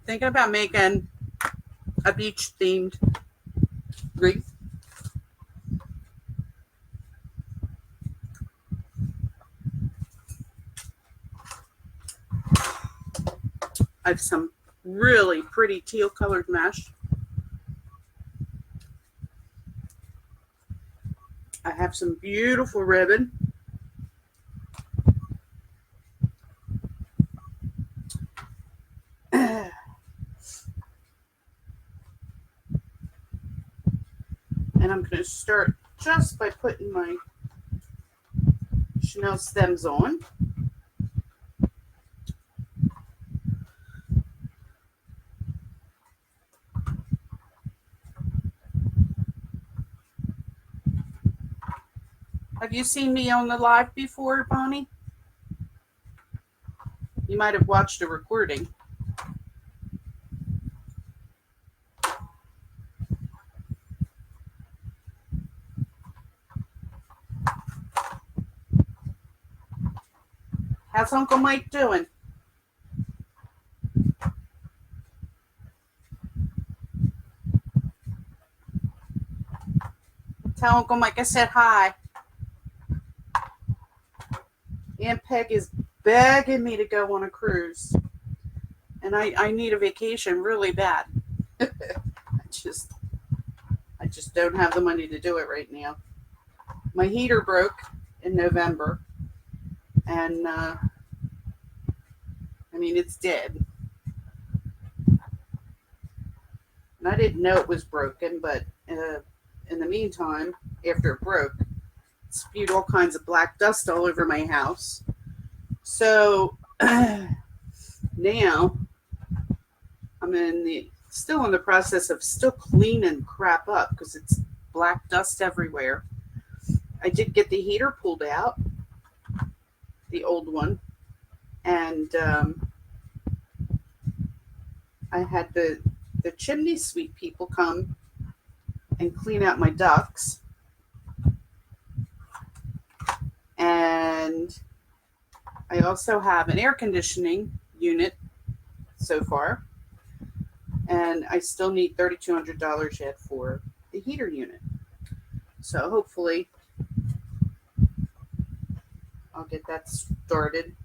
Thinking about making a beach themed wreath. I have some really pretty teal colored mesh. I have some beautiful ribbon. And I'm going to start just by putting my Chanel stems on. Have you seen me on the live before, Bonnie? You might have watched a recording. How's Uncle Mike doing? Tell Uncle Mike I said hi. Aunt Peg is begging me to go on a cruise. And I need a vacation really bad. I just don't have the money to do it right now. My heater broke in November. And I mean, it's dead. And I didn't know it was broken, but in the meantime, after it broke, it spewed all kinds of black dust all over my house. So now I'm still in the process of still cleaning crap up because it's black dust everywhere. I did get the heater pulled out, the old one, and I had the chimney sweep people come and clean out my ducts. And I also have an air conditioning unit so far. And I still need $3,200 yet for the heater unit. So hopefully I'll get that started.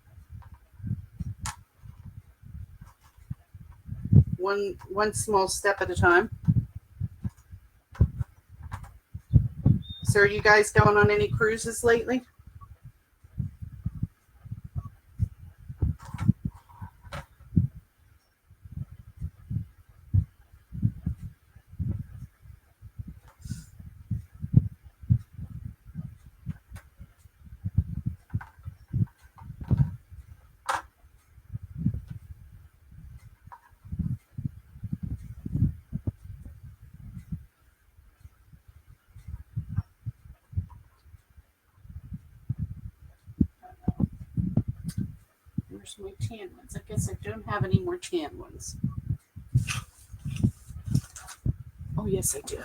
One small step at a time. So are you guys going on any cruises lately? Where's my tan ones? I guess I don't have any more tan ones. Oh, yes, I do.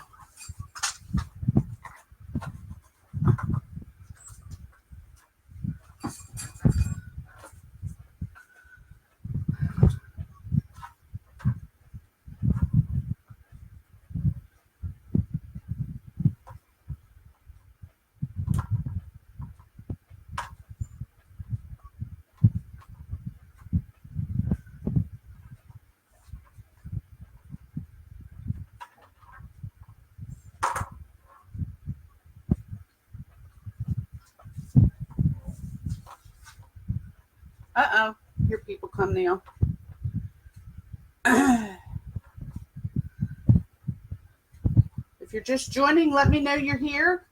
Uh-oh, here people come now. If you're just joining, let me know you're here.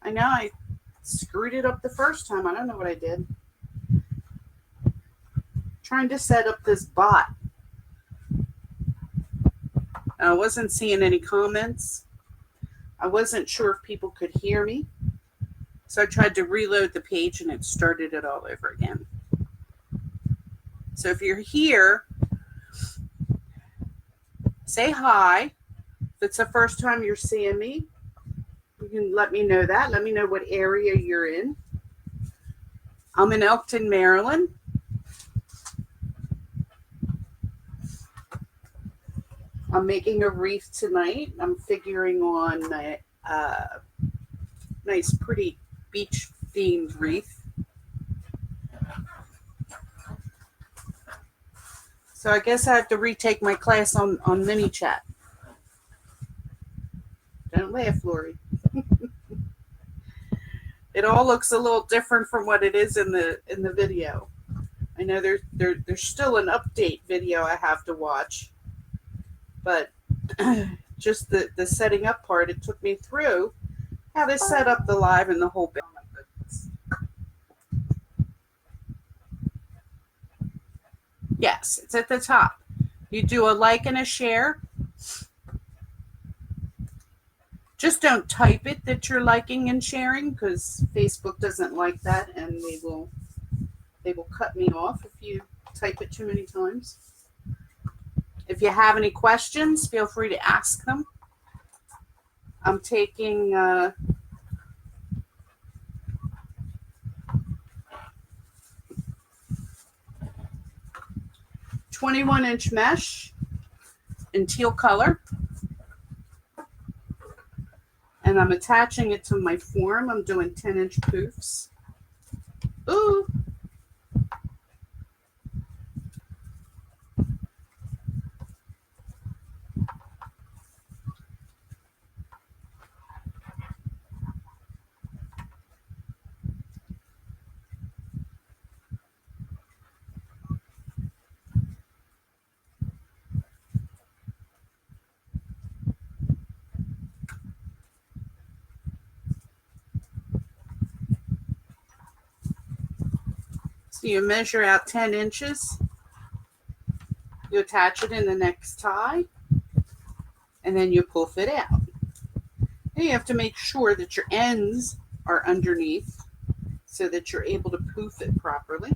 I know I screwed it up the first time. I don't know what I did. Trying to set up this bot. I wasn't seeing any comments. I wasn't sure if people could hear me. So I tried to reload the page and it started it all over again. So if you're here, say hi. If it's the first time you're seeing me, you can let me know that. Let me know what area you're in. I'm in Elkton, Maryland. I'm making a wreath tonight. I'm figuring on a nice, pretty beach themed wreath. So I guess I have to retake my class on mini chat. Don't laugh, Lori. It all looks a little different from what it is in the video. I know there's still an update video I have to watch, but just the setting up part, it took me through how to set up the live and the whole bit. Oh my goodness. Yes, it's at the top. You do a like and a share. Just don't type it that you're liking and sharing, because Facebook doesn't like that, and they will cut me off if you type it too many times. If you have any questions, feel free to ask them. I'm taking 21-inch mesh in teal color, and I'm attaching it to my form. I'm doing 10-inch poofs. Ooh. So you measure out 10 inches. You attach it in the next tie, and then you poof it out. And you have to make sure that your ends are underneath so that you're able to poof it properly.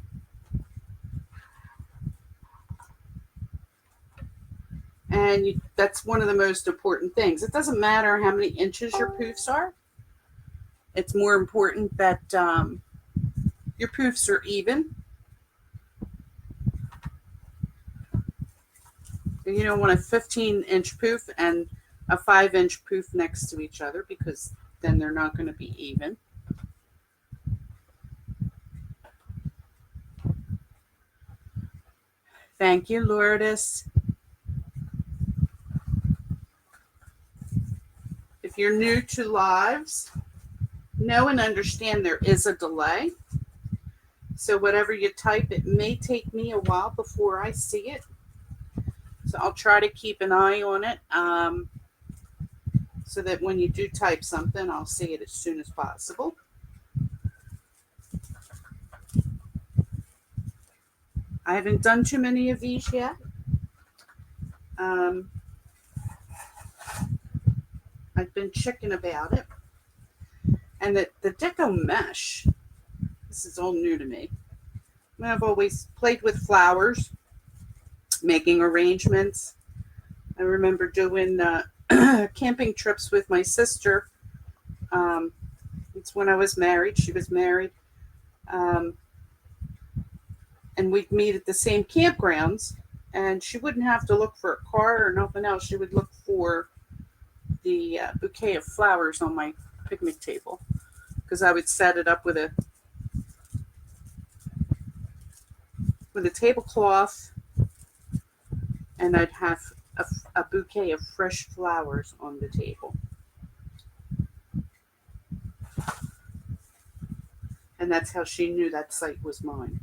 And that's one of the most important things. It doesn't matter how many inches your poofs are. It's more important that your poofs are even. And you don't want a 15-inch poof and a 5-inch poof next to each other, because then they're not going to be even. Thank you, Lourdes. If you're new to lives, know and understand there is a delay. So whatever you type, it may take me a while before I see it. So I'll try to keep an eye on it so that when you do type something, I'll see it as soon as possible. I haven't done too many of these yet. I've been checking about it. And the Deco mesh, this is all new to me. I mean, I've always played with flowers, making arrangements. I remember doing camping trips with my sister. It's when I was married. She was married. And we'd meet at the same campgrounds. And she wouldn't have to look for a car or nothing else. She would look for the bouquet of flowers on my picnic table, because I would set it up with a tablecloth, and I'd have a bouquet of fresh flowers on the table. And that's how she knew that site was mine.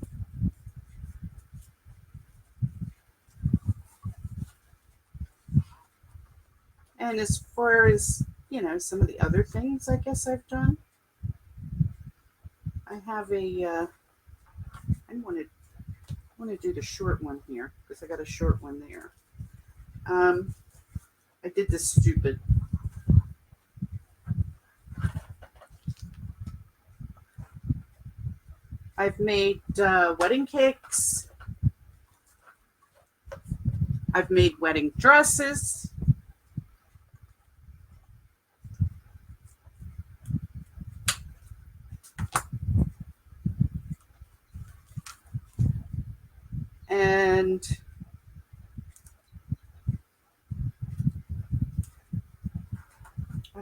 And as far as, some of the other things I guess I've done, I have I want to do the short one here, because I got a short one there. I did this stupid. I've made wedding cakes. I've made wedding dresses. And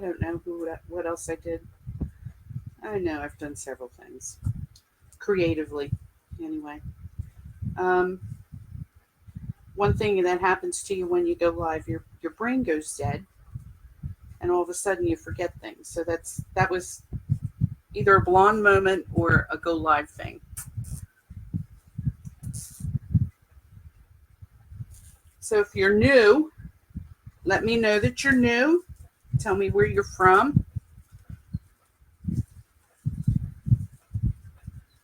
I don't know what else I did. I know I've done several things creatively. Anyway, one thing that happens to you when you go live, your brain goes dead, and all of a sudden you forget things. So that was either a blonde moment or a go live thing. So if you're new, let me know that you're new. Tell me where you're from.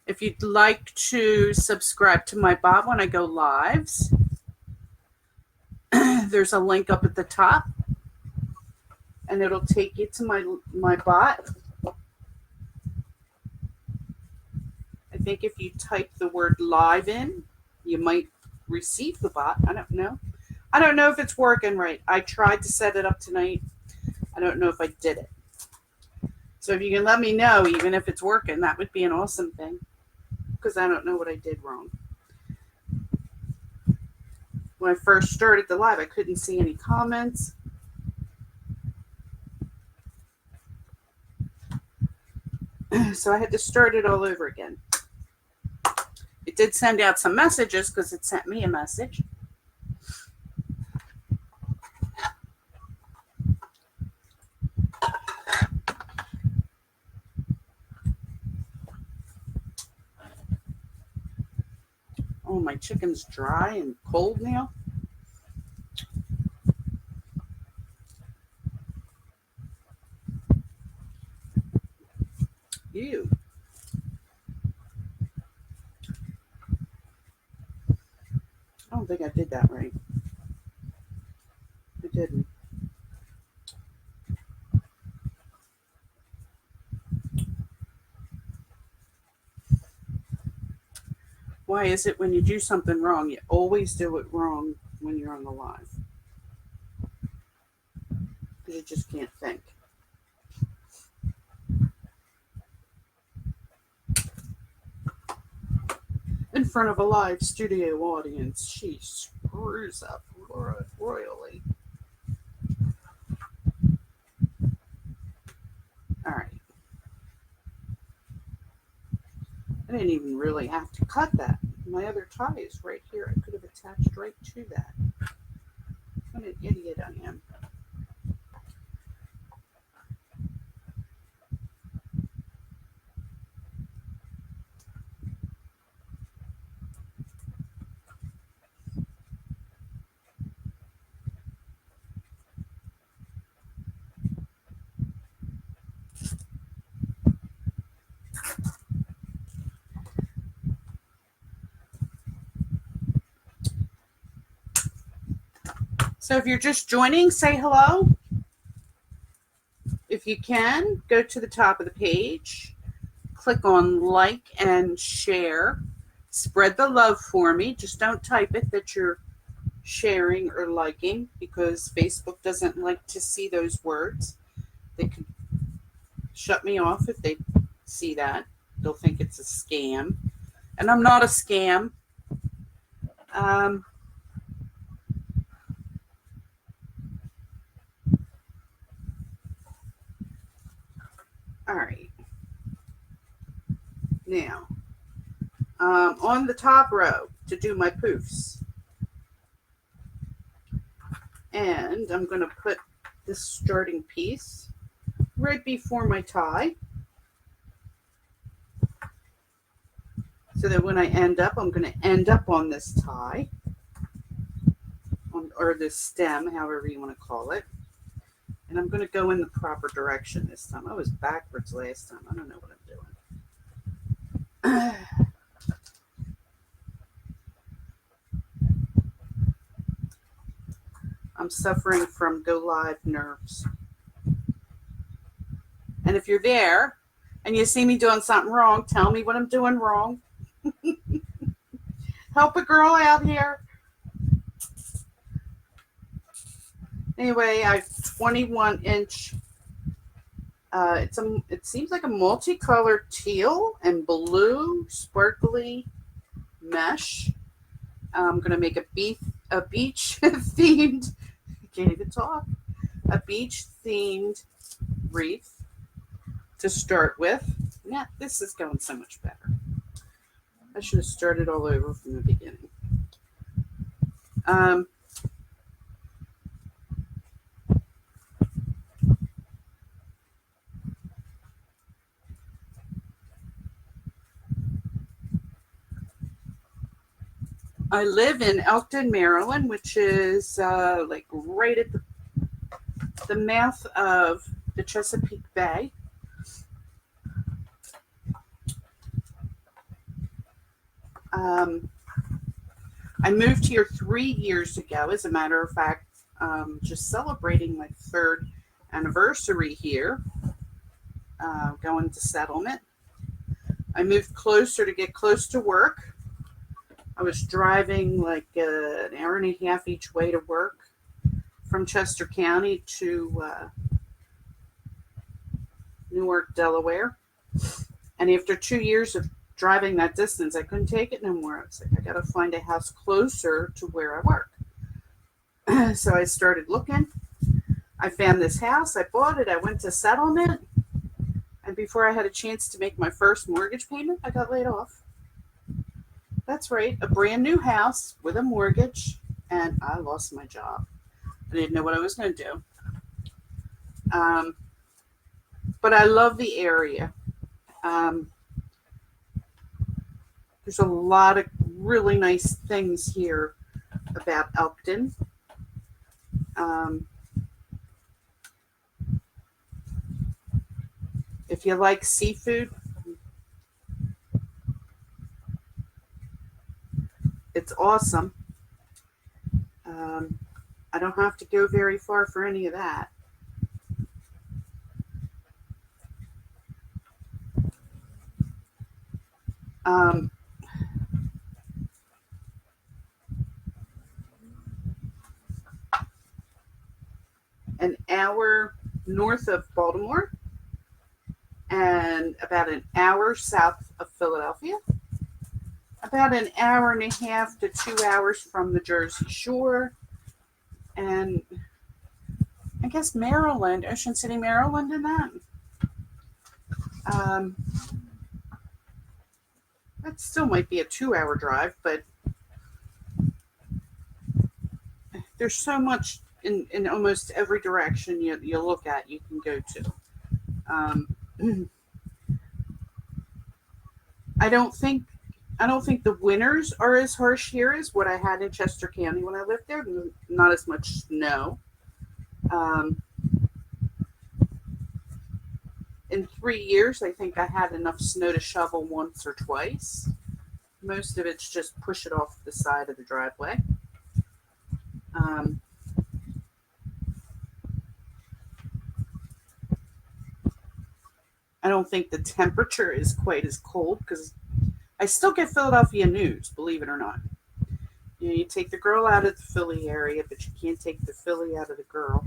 If you'd like to subscribe to my bot when I go lives, there's a link up at the top, and it'll take you to my bot. I think if you type the word live in, you might receive the bot. I don't know. I don't know if it's working right. I tried to set it up tonight. I don't know if I did it. So if you can let me know, even if it's working, that would be an awesome thing, because I don't know what I did wrong. When I first started the live, I couldn't see any comments. So I had to start it all over again. It did send out some messages because it sent me a message. Oh, my chicken's dry and cold now. Ew. I don't think I did that right. I didn't. Why is it when you do something wrong, you always do it wrong when you're on the live? Because you just can't think. In front of a live studio audience, she screws up royally. All right. I didn't even really have to cut that. My other tie is right here. I could have attached right to that. What an idiot I am. So if you're just joining, say hello. If you can, go to the top of the page, click on like and share. Spread the love for me. Just don't type it that you're sharing or liking, because Facebook doesn't like to see those words. They could shut me off if they see that. They'll think it's a scam. And I'm not a scam. All right. Now, on the top row to do my poofs. And I'm going to put this starting piece right before my tie, so that when I end up, I'm going to end up on this tie, or this stem, however you want to call it. And I'm going to go in the proper direction this time. I was backwards last time. I don't know what I'm doing. I'm suffering from go live nerves. And if you're there and you see me doing something wrong, tell me what I'm doing wrong. Help a girl out here. Anyway, I have 21-inch. It seems like a multicolored teal and blue sparkly mesh. I'm gonna make a beach themed. I can't even talk. A beach themed wreath to start with. Yeah, this is going so much better. I should have started all over from the beginning. I live in Elkton, Maryland, which is like right at the mouth of the Chesapeake Bay. I moved here 3 years ago, as a matter of fact, just celebrating my 3rd anniversary here, going to settlement. I moved closer to get close to work. I was driving like an hour and a half each way to work from Chester County to Newark, Delaware. And after 2 years of driving that distance, I couldn't take it no more. I was like, I got to find a house closer to where I work. So I started looking. I found this house. I bought it. I went to settlement. And before I had a chance to make my first mortgage payment, I got laid off. That's right. A brand new house with a mortgage. And I lost my job. I didn't know what I was going to do. But I love the area. There's a lot of really nice things here about Elkton. If you like seafood, it's awesome. I don't have to go very far for any of that. An hour north of Baltimore and about an hour south of Philadelphia, about an hour and a half to 2 hours from the Jersey Shore, and I guess Maryland, Ocean City, Maryland, in that. That still might be a 2-hour drive, but there's so much in almost every direction you look at, you can go to. I don't think the winters are as harsh here as what I had in Chester County when I lived there. Not as much snow. In 3 years, I think I had enough snow to shovel once or twice. Most of it's just push it off the side of the driveway. I don't think the temperature is quite as cold because I still get Philadelphia news, believe it or not. You take the girl out of the Philly area, but you can't take the Philly out of the girl.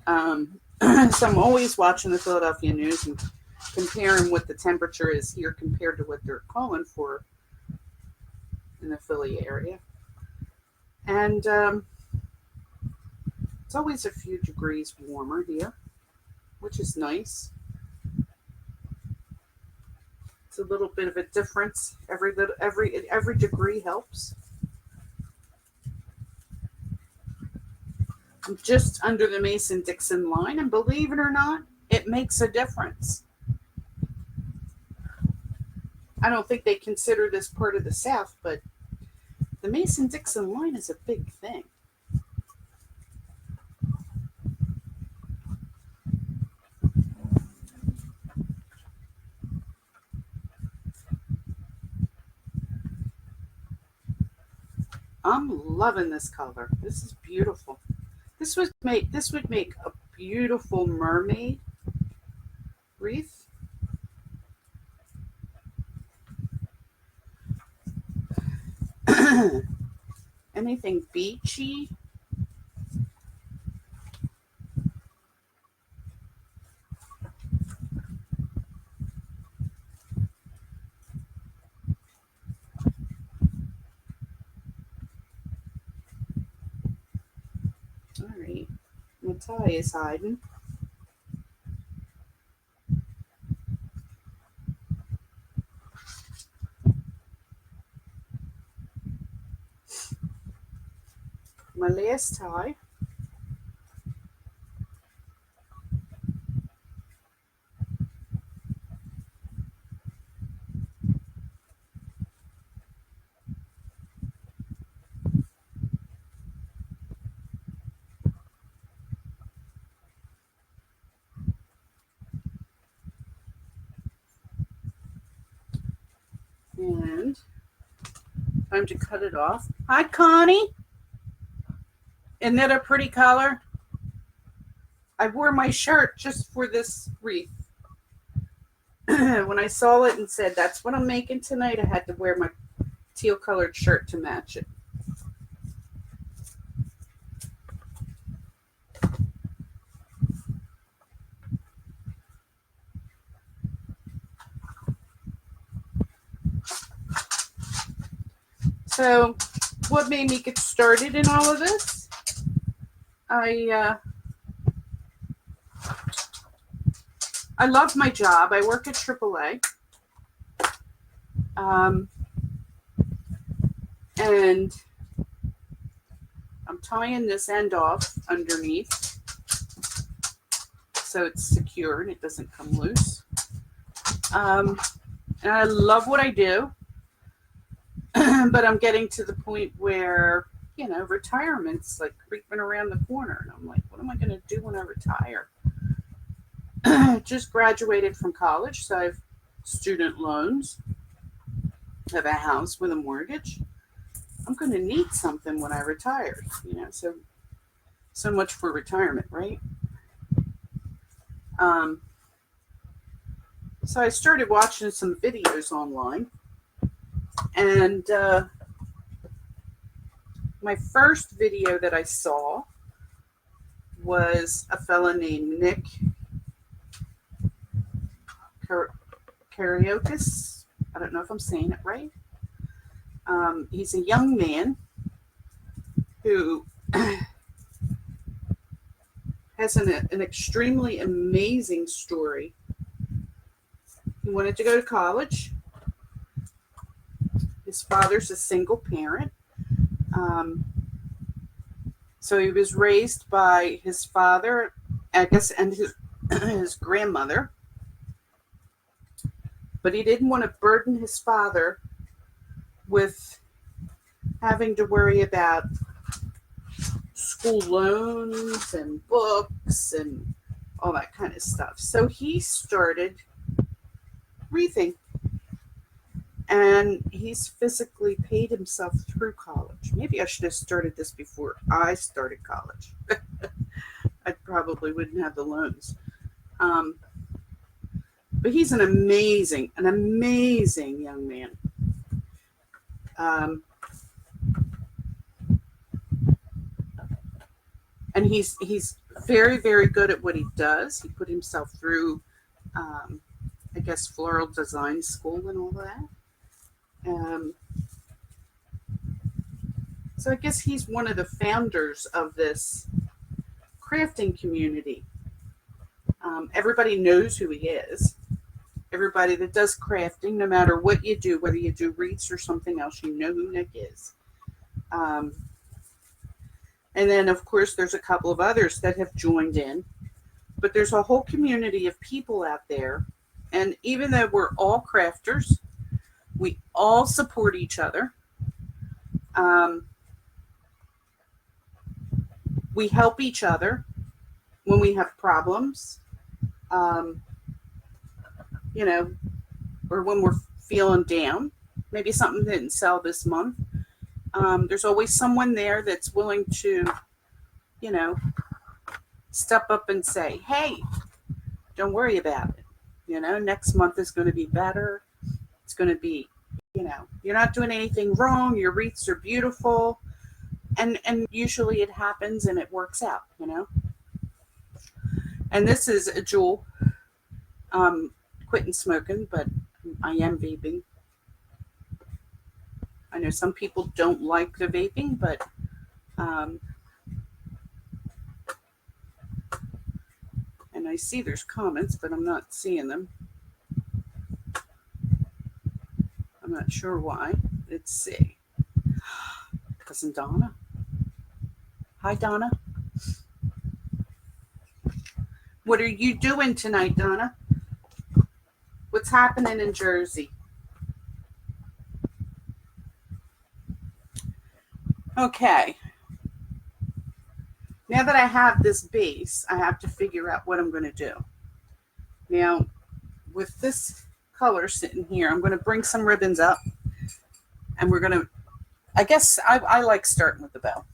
So I'm always watching the Philadelphia news and comparing what the temperature is here compared to what they're calling for in the Philly area. And it's always a few degrees warmer here, which is nice. It's a little bit of a difference. Every degree helps. I'm just under the Mason-Dixon line, and believe it or not, it makes a difference. I don't think they consider this part of the South, but the Mason-Dixon line is a big thing. I'm loving this color. This is beautiful. This would make a beautiful mermaid wreath. Anything beachy. All right. tie is hiding. My last tie. And time to cut it off. Hi, Connie. Isn't that a pretty color? I wore my shirt just for this wreath. When I saw it and said, that's what I'm making tonight, I had to wear my teal colored shirt to match it. So what made me get started in all of this? I love my job. I work at AAA. And I'm tying this end off underneath so it's secure and it doesn't come loose. And I love what I do, but I'm getting to the point where, you know, retirement's like creeping around the corner. And I'm like, what am I going to do when I retire? Just graduated from college, so I have student loans. I have a house with a mortgage. I'm going to need something when I retire, you know, so much for retirement, right? So I started watching some videos online, and my first video that I saw was a fella named Nick Karaokis. I don't know if I'm saying it right. He's a young man who has an extremely amazing story. He wanted to go to college. His father's a single parent. So he was raised by his father, I guess, and his grandmother. But he didn't want to burden his father with having to worry about school loans and books and all that kind of stuff. So he started wreathing, and he's physically paid himself through college. Maybe I should have started this before I started college. I probably wouldn't have the loans. But he's an amazing young man. And he's very, very good at what he does. He put himself through, I guess, floral design school and all that. So I guess he's one of the founders of this crafting community. Everybody knows who he is. Everybody that does crafting, no matter what you do, whether you do wreaths or something else, you know who Nick is. And then, of course, there's a couple of others that have joined in. But there's a whole community of people out there. And even though we're all crafters, we all support each other. We help each other when we have problems. You know, or when we're feeling down, maybe something didn't sell this month. There's always someone there that's willing to, you know, step up and say, hey, don't worry about it. You know, next month is going to be better. It's going to be, you know, you're not doing anything wrong. Your wreaths are beautiful. And usually it happens and it works out, you know. And this is a Jewel. Quitting smoking, but I am vaping. I know some people don't like the vaping, but And I see there's comments, but I'm not seeing them. I'm not sure why. Let's see. Cousin Donna. Hi, Donna. What are you doing tonight, Donna? What's happening in Jersey? Okay. Now that I have this base, I have to figure out what I'm going to do. Now, with this color sitting here, I'm going to bring some ribbons up. And we're going to, I guess I like starting with the bow.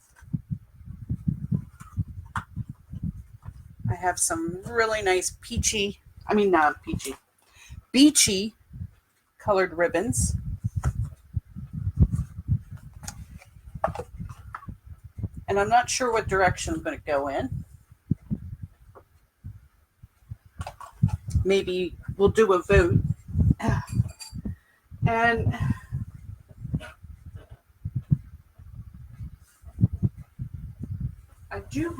I have some really nice beachy colored ribbons. And I'm not sure what direction I'm going to go in. Maybe we'll do a vote. And I do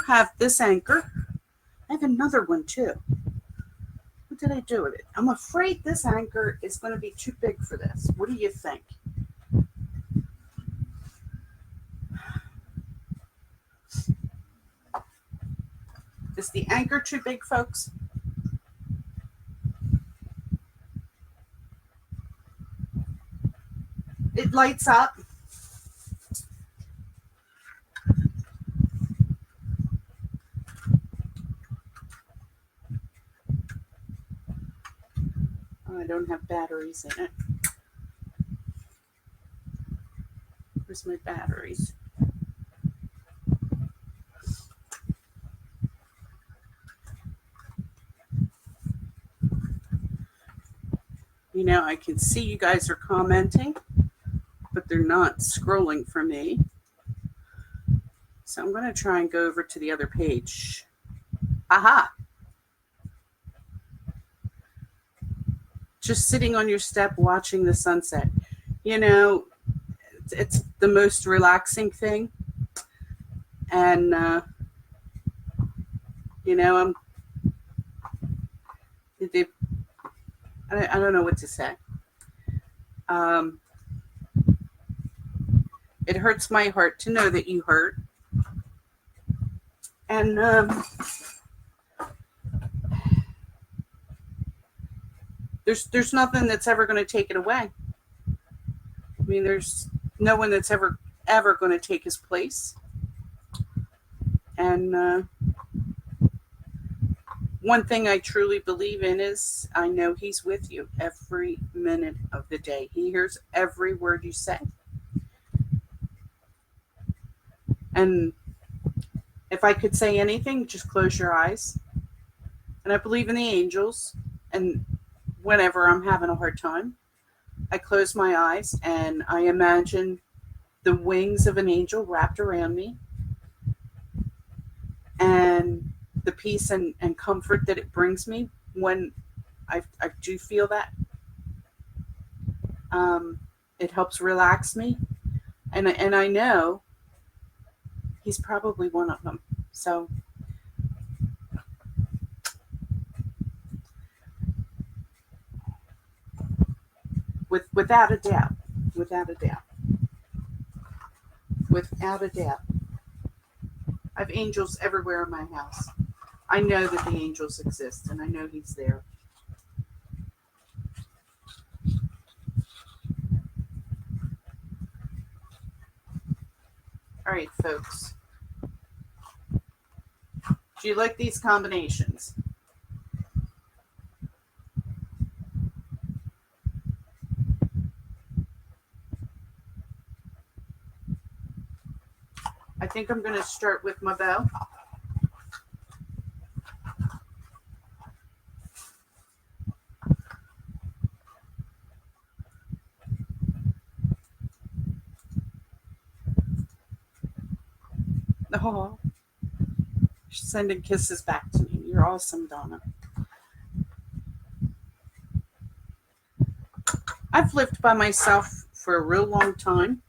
have this anchor. I have another one too. What did I do with it? I'm afraid this anchor is going to be too big for this. What do you think? Is the anchor too big, folks? It lights up. Oh, I don't have batteries in it. Where's my batteries? You know, I can see you guys are commenting, but they're not scrolling for me. So I'm going to try and go over to the other page. Aha! Just sitting on your step watching the sunset. You know, it's the most relaxing thing. And, you know, I don't know what to say. It hurts my heart to know that you hurt. And there's nothing that's ever going to take it away. I mean, there's no one that's ever going to take his place. And one thing I truly believe in is I know he's with you every minute of the day. He hears every word you say. And if I could say anything, just close your eyes. And I believe in the angels. And whenever I'm having a hard time, I close my eyes and I imagine the wings of an angel wrapped around me. And the peace and comfort that it brings me when I do feel that. It helps relax me. And I know he's probably one of them. So without a doubt, I have angels everywhere in my house. I know that the angels exist, and I know he's there. All right, folks. Do you like these combinations? I think I'm going to start with my bow. Oh, she's sending kisses back to me. You're awesome, Donna. I've lived by myself for a real long time.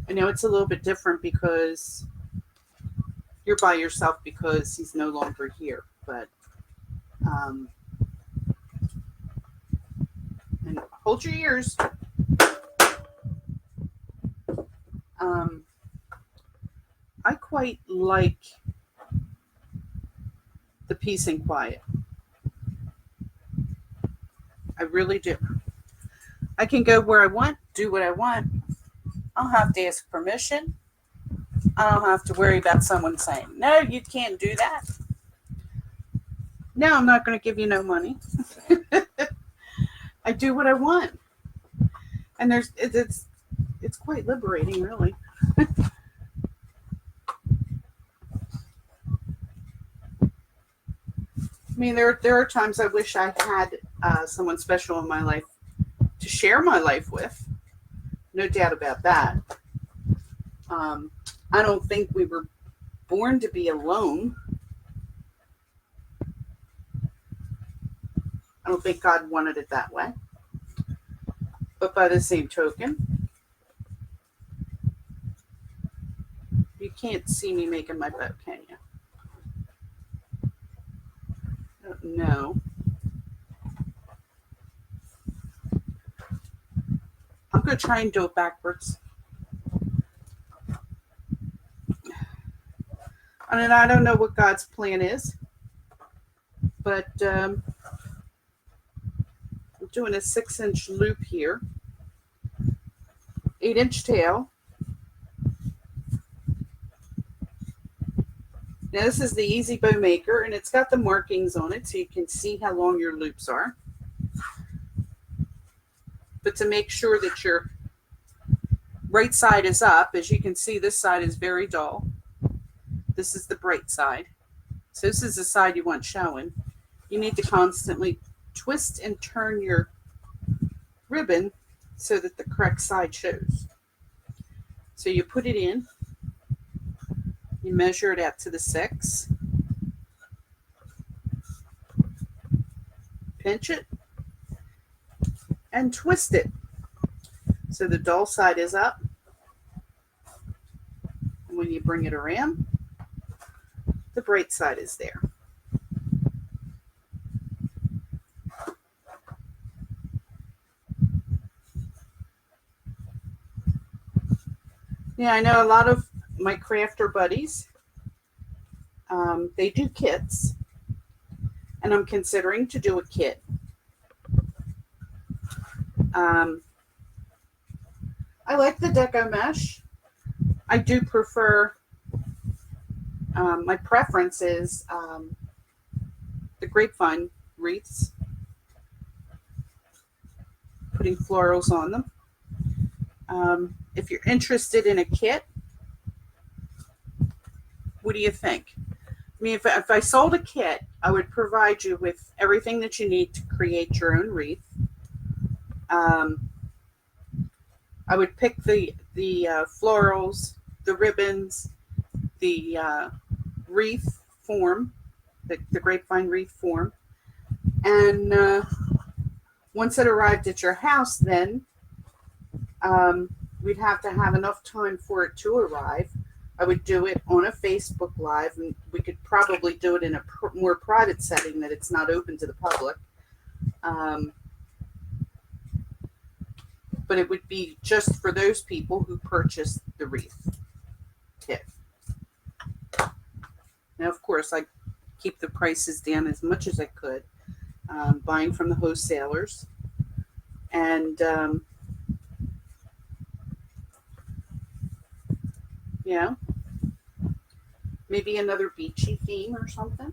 I know it's a little bit different because you're by yourself because he's no longer here, but and hold your ears. I quite like the peace and quiet. I really do. I can go where I want, do what I want. I don't have to ask permission. I don't have to worry about someone saying, no, you can't do that. No, I'm not going to give you no money. I do what I want. And it's quite liberating, really. I mean, there are times I wish I had someone special in my life to share my life with. No doubt about that. I don't think we were born to be alone. I don't think God wanted it that way. But by the same token, you can't see me making my bow, can you? No. I'm going to try and do it backwards. And I don't know what God's plan is, but I'm doing a 6-inch loop here, 8-inch tail. Now this is the Easy Bow Maker, and it's got the markings on it so you can see how long your loops are. But to make sure that your right side is up, as you can see, this side is very dull. This is the bright side. So this is the side you want showing. You need to constantly twist and turn your ribbon so that the correct side shows. So you put it in, you measure it out to the 6, pinch it, and twist it so the dull side is up. And when you bring it around, the bright side is there. Yeah, I know a lot of my crafter buddies, they do kits, and I'm considering to do a kit. I like the Deco mesh. I do prefer, my preference is the grapevine wreaths, putting florals on them. If you're interested in a kit, what do you think? I mean, if I sold a kit, I would provide you with everything that you need to create your own wreath. I would pick the florals, the ribbons, the wreath form, the grapevine wreath form. And once it arrived at your house, then we'd have to have enough time for it to arrive. I would do it on a Facebook Live, and we could probably do it in a more private setting that it's not open to the public. But it would be just for those people who purchased the wreath kit. Now, of course, I keep the prices down as much as I could, buying from the wholesalers. And yeah, maybe another beachy theme or something.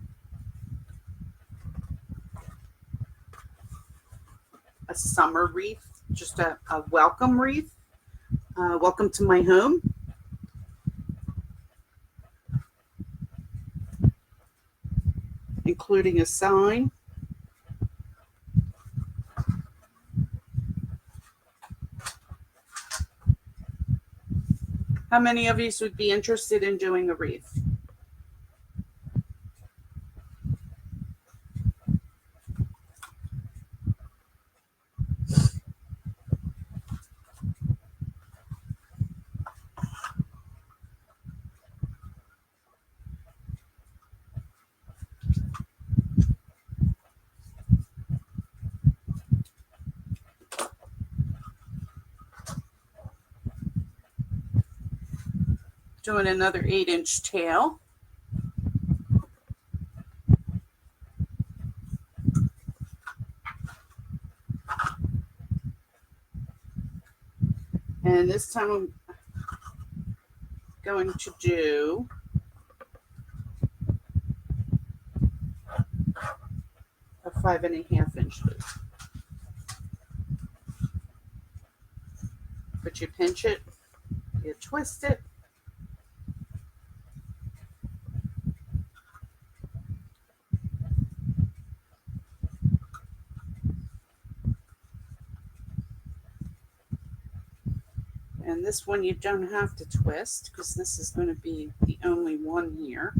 A summer wreath, just a welcome wreath. Welcome to my home. Including a sign. How many of you would be interested in doing a wreath? Doing another 8-inch tail. And this time I'm going to do a 5.5-inch loop. But you pinch it, you twist it, and this one you don't have to twist because this is going to be the only one here.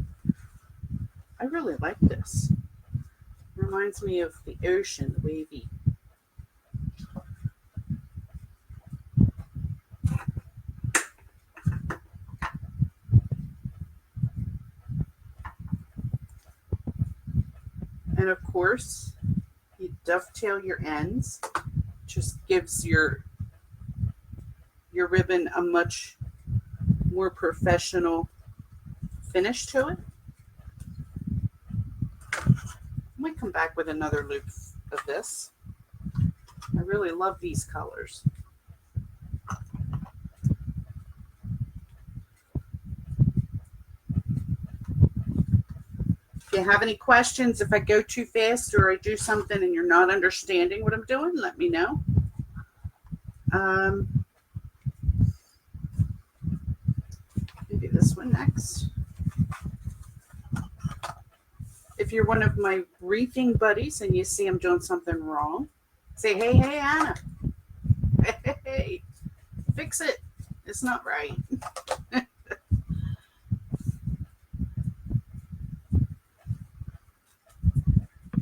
I really like this. It reminds me of the ocean, the wavy. And of course, you dovetail your ends. Just gives your ribbon a much more professional finish to it. I might come back with another loop of this. I really love these colors. If you have any questions, if I go too fast or I do something and you're not understanding what I'm doing, let me know. Maybe this one next. If you're one of my wreathing buddies and you see I'm doing something wrong, say, hey, Anna. Hey, fix it. It's not right. I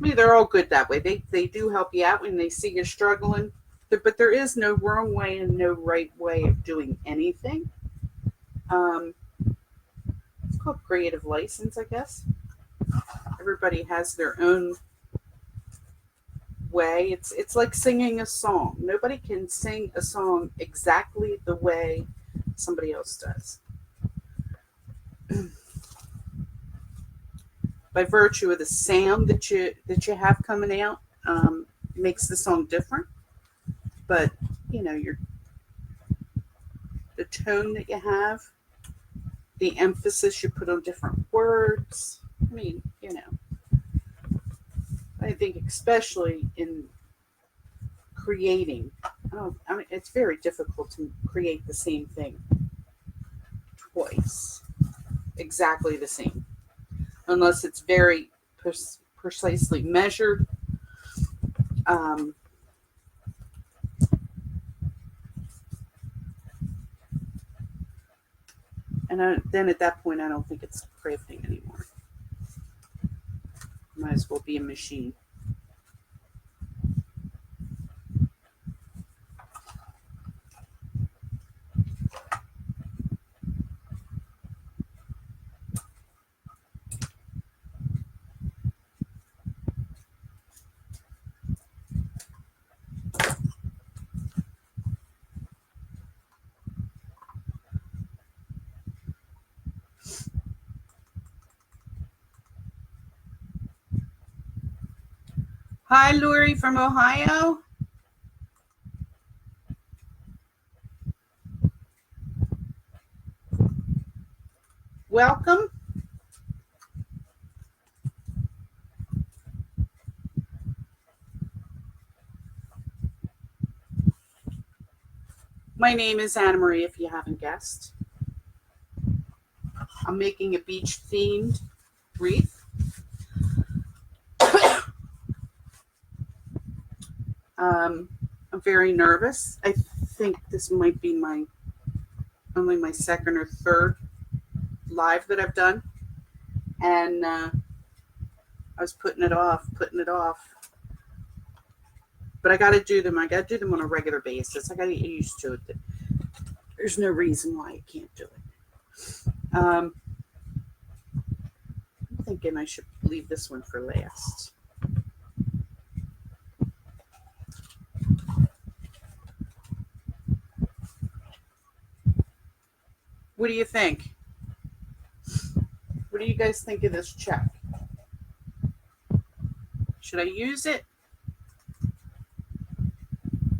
mean, they're all good that way. They do help you out when they see you're struggling. But there is no wrong way and no right way of doing anything. It's called creative license, I guess. Everybody has their own way. It's like singing a song. Nobody can sing a song exactly the way somebody else does. By virtue of the sound that you have coming out, makes the song different. But you know, the tone that you have, the emphasis you put on different words. I mean, you know, I think especially in creating, I mean, it's very difficult to create the same thing twice, exactly the same, unless it's very precisely measured. And then at that point, I don't think it's crafting anymore. Might as well be a machine. Hi, Lori from Ohio. Welcome. My name is Anna Marie, if you haven't guessed. I'm making a beach-themed wreath. I'm very nervous. I think this might be only my second or third live that I've done. And I was putting it off. But I got to do them. I got to do them on a regular basis. I got to get used to it. There's no reason why I can't do it. I'm thinking I should leave this one for last. What do you think? What do you guys think of this check? Should I use it?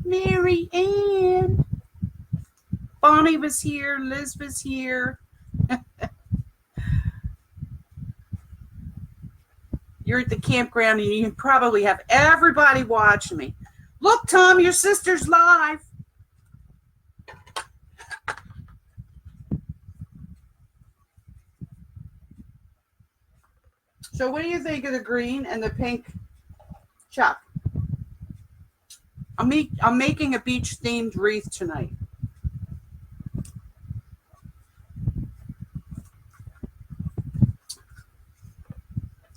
Mary Ann. Bonnie was here. Liz was here. You're at the campground and you probably have everybody watching me. Look, Tom, your sister's live. So what do you think of the green and the pink chuck? I'm making a beach-themed wreath tonight.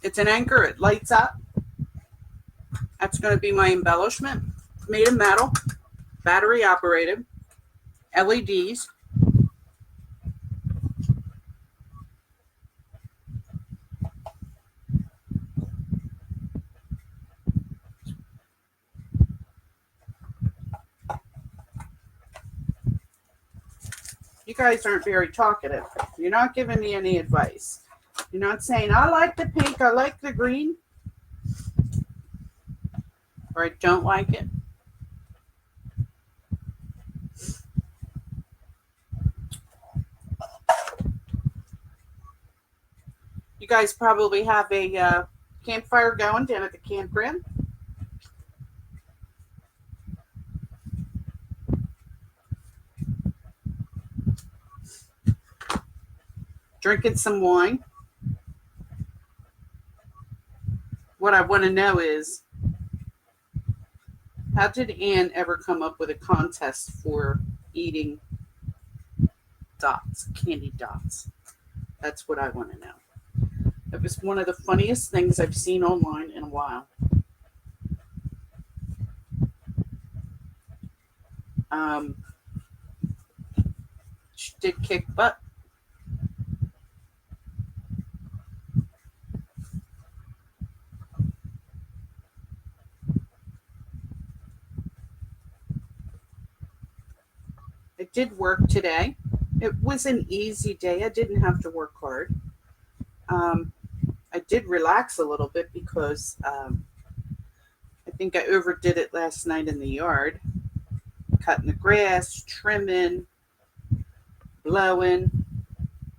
It's an anchor. It lights up. That's going to be my embellishment. Made of metal, battery operated, LEDs. You guys aren't very talkative. You're not giving me any advice. You're not saying, I like the pink, I like the green, or I don't like it. You guys probably have a campfire going down at the campground. Drinking some wine. What I want to know is, how did Anne ever come up with a contest for eating dots, candy dots? That's what I want to know. It was one of the funniest things I've seen online in a while. She did kick butt. I did work today. It was an easy day. I didn't have to work hard. I did relax a little bit because I think I overdid it last night in the yard. Cutting the grass, trimming, blowing,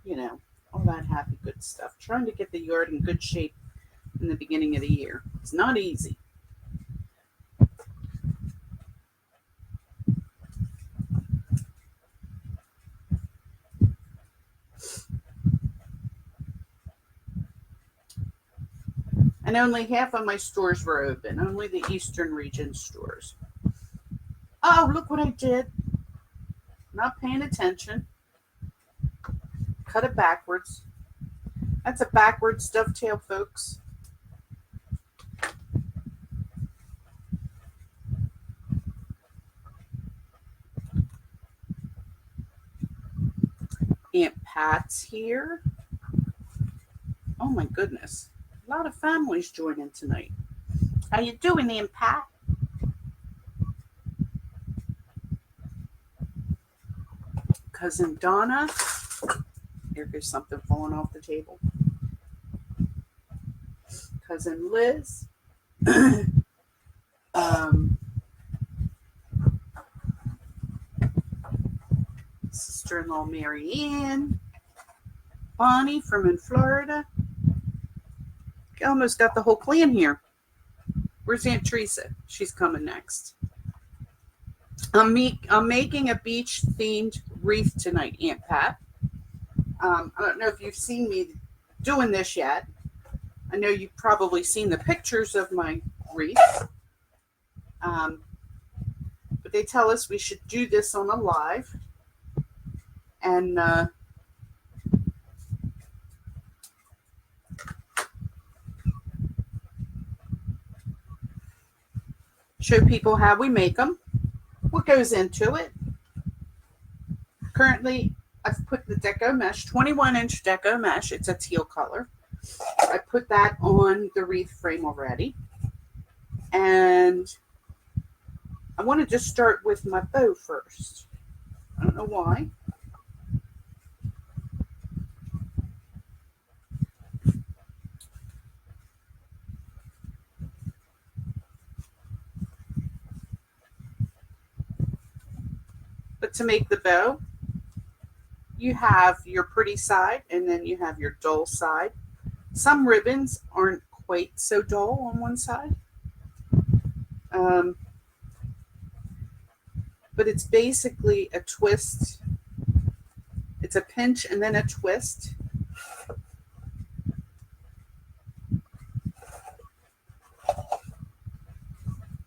you know, all that happy good stuff. Trying to get the yard in good shape in the beginning of the year. It's not easy. And only half of my stores were open. Only the Eastern region stores. Oh, look what I did. Not paying attention. Cut it backwards. That's a backwards dovetail, folks. Aunt Pat's here. Oh my goodness. A lot of families joining tonight. How you doing, Aunt Pat? Cousin Donna. Here goes something falling off the table. Cousin Liz. Sister-in-law Mary Ann. Bonnie from in Florida. Almost got the whole clan here. Where's Aunt Teresa? She's coming next. I'm making a beach-themed wreath tonight, Aunt Pat. I don't know if you've seen me doing this yet. I know you've probably seen the pictures of my wreath. But they tell us we should do this on a live. And show people how we make them, what goes into it. Currently, I've put the Deco mesh, 21-inch Deco mesh. It's a teal color. I put that on the wreath frame already. And I wanted to start with my bow first. I don't know why. But to make the bow, you have your pretty side and then you have your dull side. Some ribbons aren't quite so dull on one side. But it's basically a twist. It's a pinch and then a twist.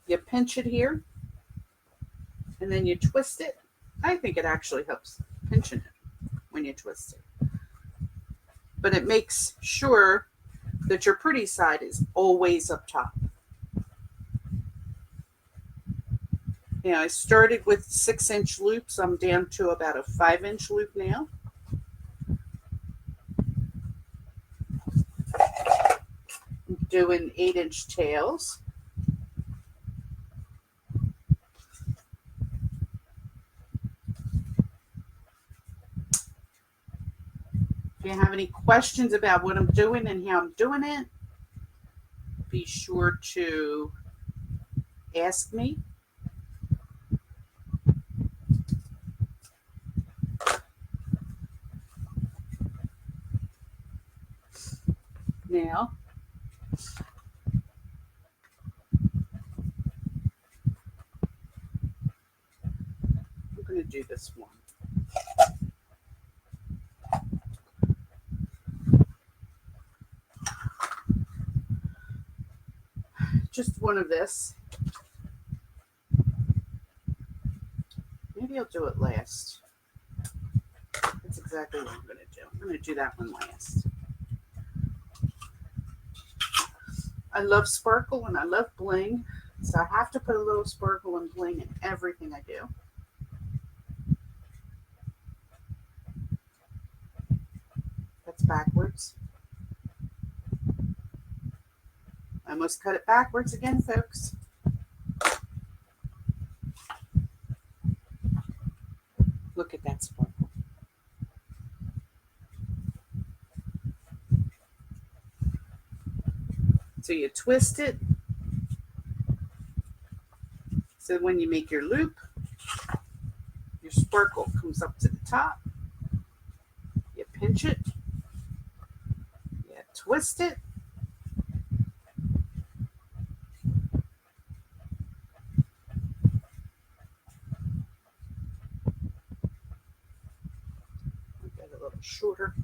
You pinch it here and then you twist it. I think it actually helps pinching it when you twist it. But it makes sure that your pretty side is always up top. Now I started with 6-inch loops. I'm down to about a 5-inch loop now. I'm doing 8-inch tails. If you have any questions about what I'm doing and how I'm doing it, be sure to ask me. Now, I'm going to do this one. Just one of this. Maybe I'll do it last. That's exactly what I'm going to do. I'm going to do that one last. I love sparkle and I love bling, so I have to put a little sparkle and bling in everything I do. That's backwards. I almost cut it backwards again, folks. Look at that sparkle. So you twist it. So when you make your loop, your sparkle comes up to the top. You pinch it. You twist it. Get a little shorter.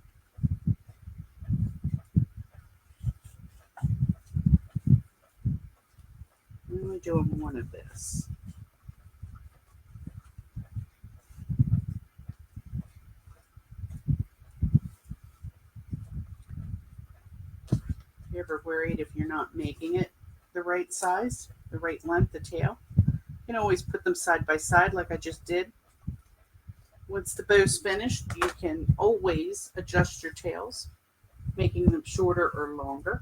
I'm only doing one of this. You ever worried if you're not making it the right size, the right length, the tail? You can always put them side by side like I just did. Once the bow's finished, you can always adjust your tails, making them shorter or longer.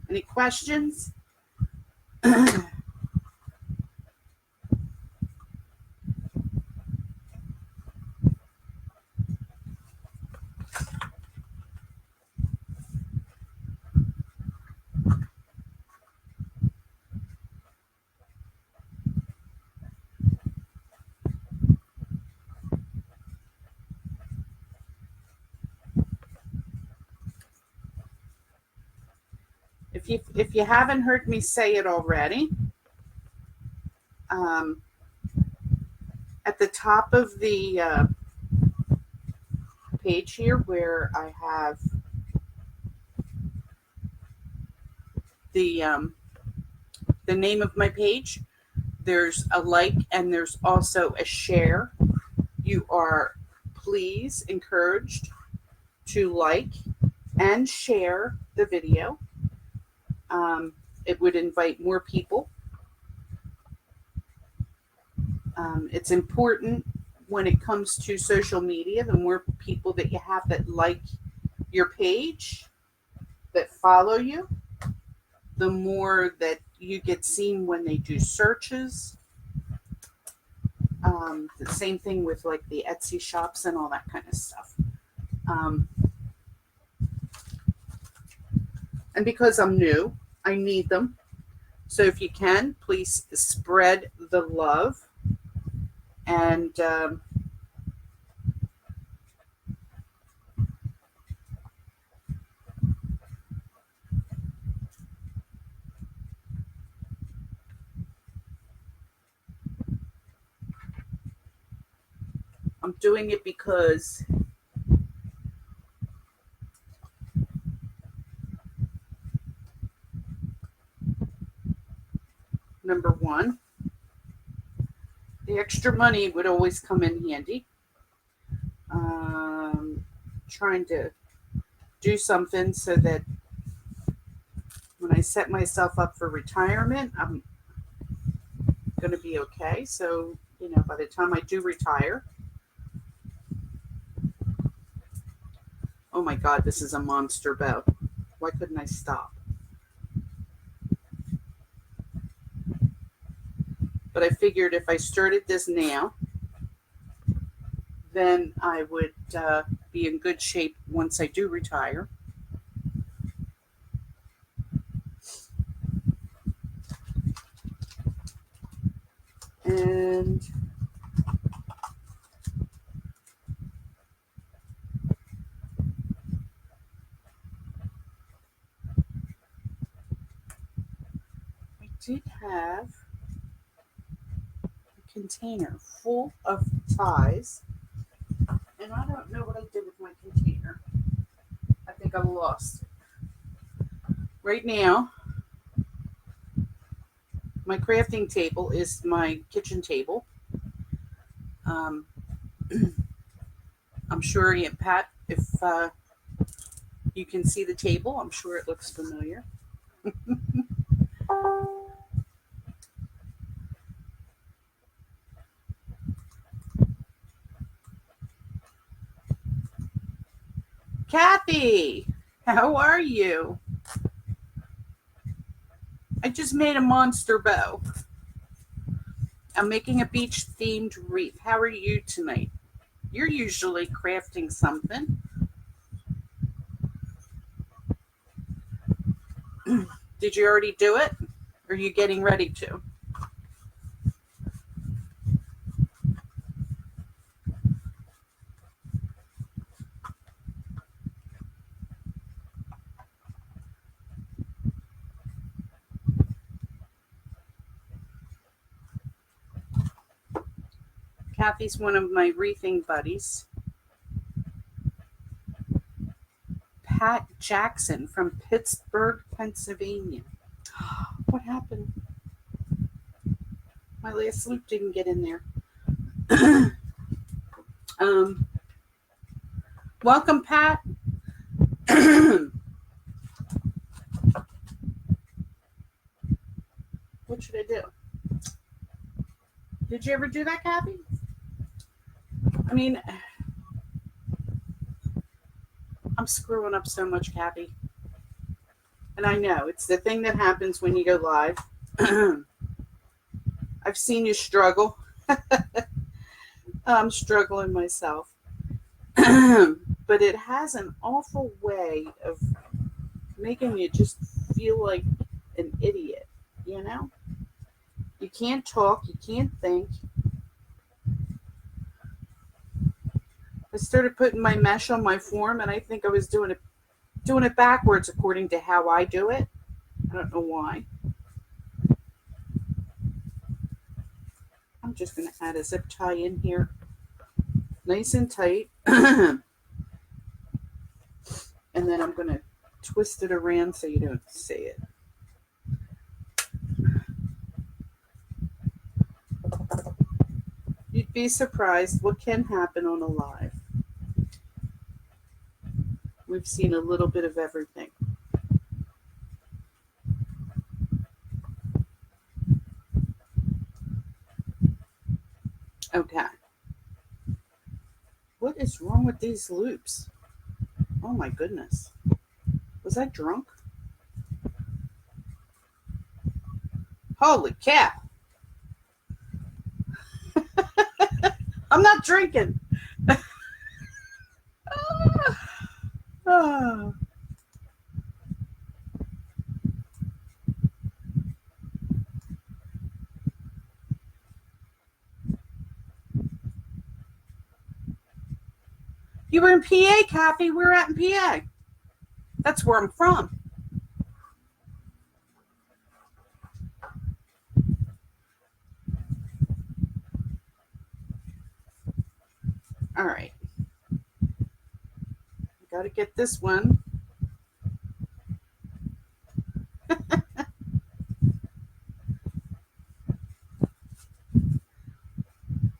Any questions? If you haven't heard me say it already, at the top of the page here where I have the name of my page, there's a like and there's also a share. You are please encouraged to like and share the video. It would invite more people. It's important when it comes to social media, the more people that you have that like your page, that follow you, the more that you get seen when they do searches. The same thing with like the Etsy shops and all that kind of stuff. And because I'm new, I need them. So if you can, please spread the love. And I'm doing it because number one, the extra money would always come in handy. Trying to do something so that when I set myself up for retirement, I'm going to be okay. So, by the time I do retire, oh my God, this is a monster bow. Why couldn't I stop? But I figured if I started this now, then I would be in good shape once I do retire. And I did have a container full of ties, and I don't know what I did with my container. I think I lost it. Right now, my crafting table is my kitchen table. I'm sure Aunt Pat, if you can see the table, I'm sure it looks familiar. Kathy, how are you? I just made a monster bow. I'm making a beach themed wreath. How are you tonight? You're usually crafting something. Did you already do it? Or are you getting ready to? Kathy's one of my wreathing buddies. Pat Jackson from Pittsburgh, Pennsylvania. What happened? My last loop didn't get in there. Welcome, Pat. What should I do? Did you ever do that, Kathy? I mean, I'm screwing up so much, Kathy. And I know, it's the thing that happens when you go live. I've seen you struggle. I'm struggling myself. But it has an awful way of making you just feel like an idiot, you know? You can't talk, you can't think. I started putting my mesh on my form, and I think I was doing it backwards according to how I do it. I don't know why. I'm just going to add a zip tie in here, nice and tight. And then I'm going to twist it around so you don't see it. You'd be surprised what can happen on a live. We've seen a little bit of everything. Okay. What is wrong with these loops? Oh my goodness. Was I drunk? Holy cow. I'm not drinking. Oh. You were in PA, Kathy. We're at in PA. That's where I'm from. All right. Got to get this one.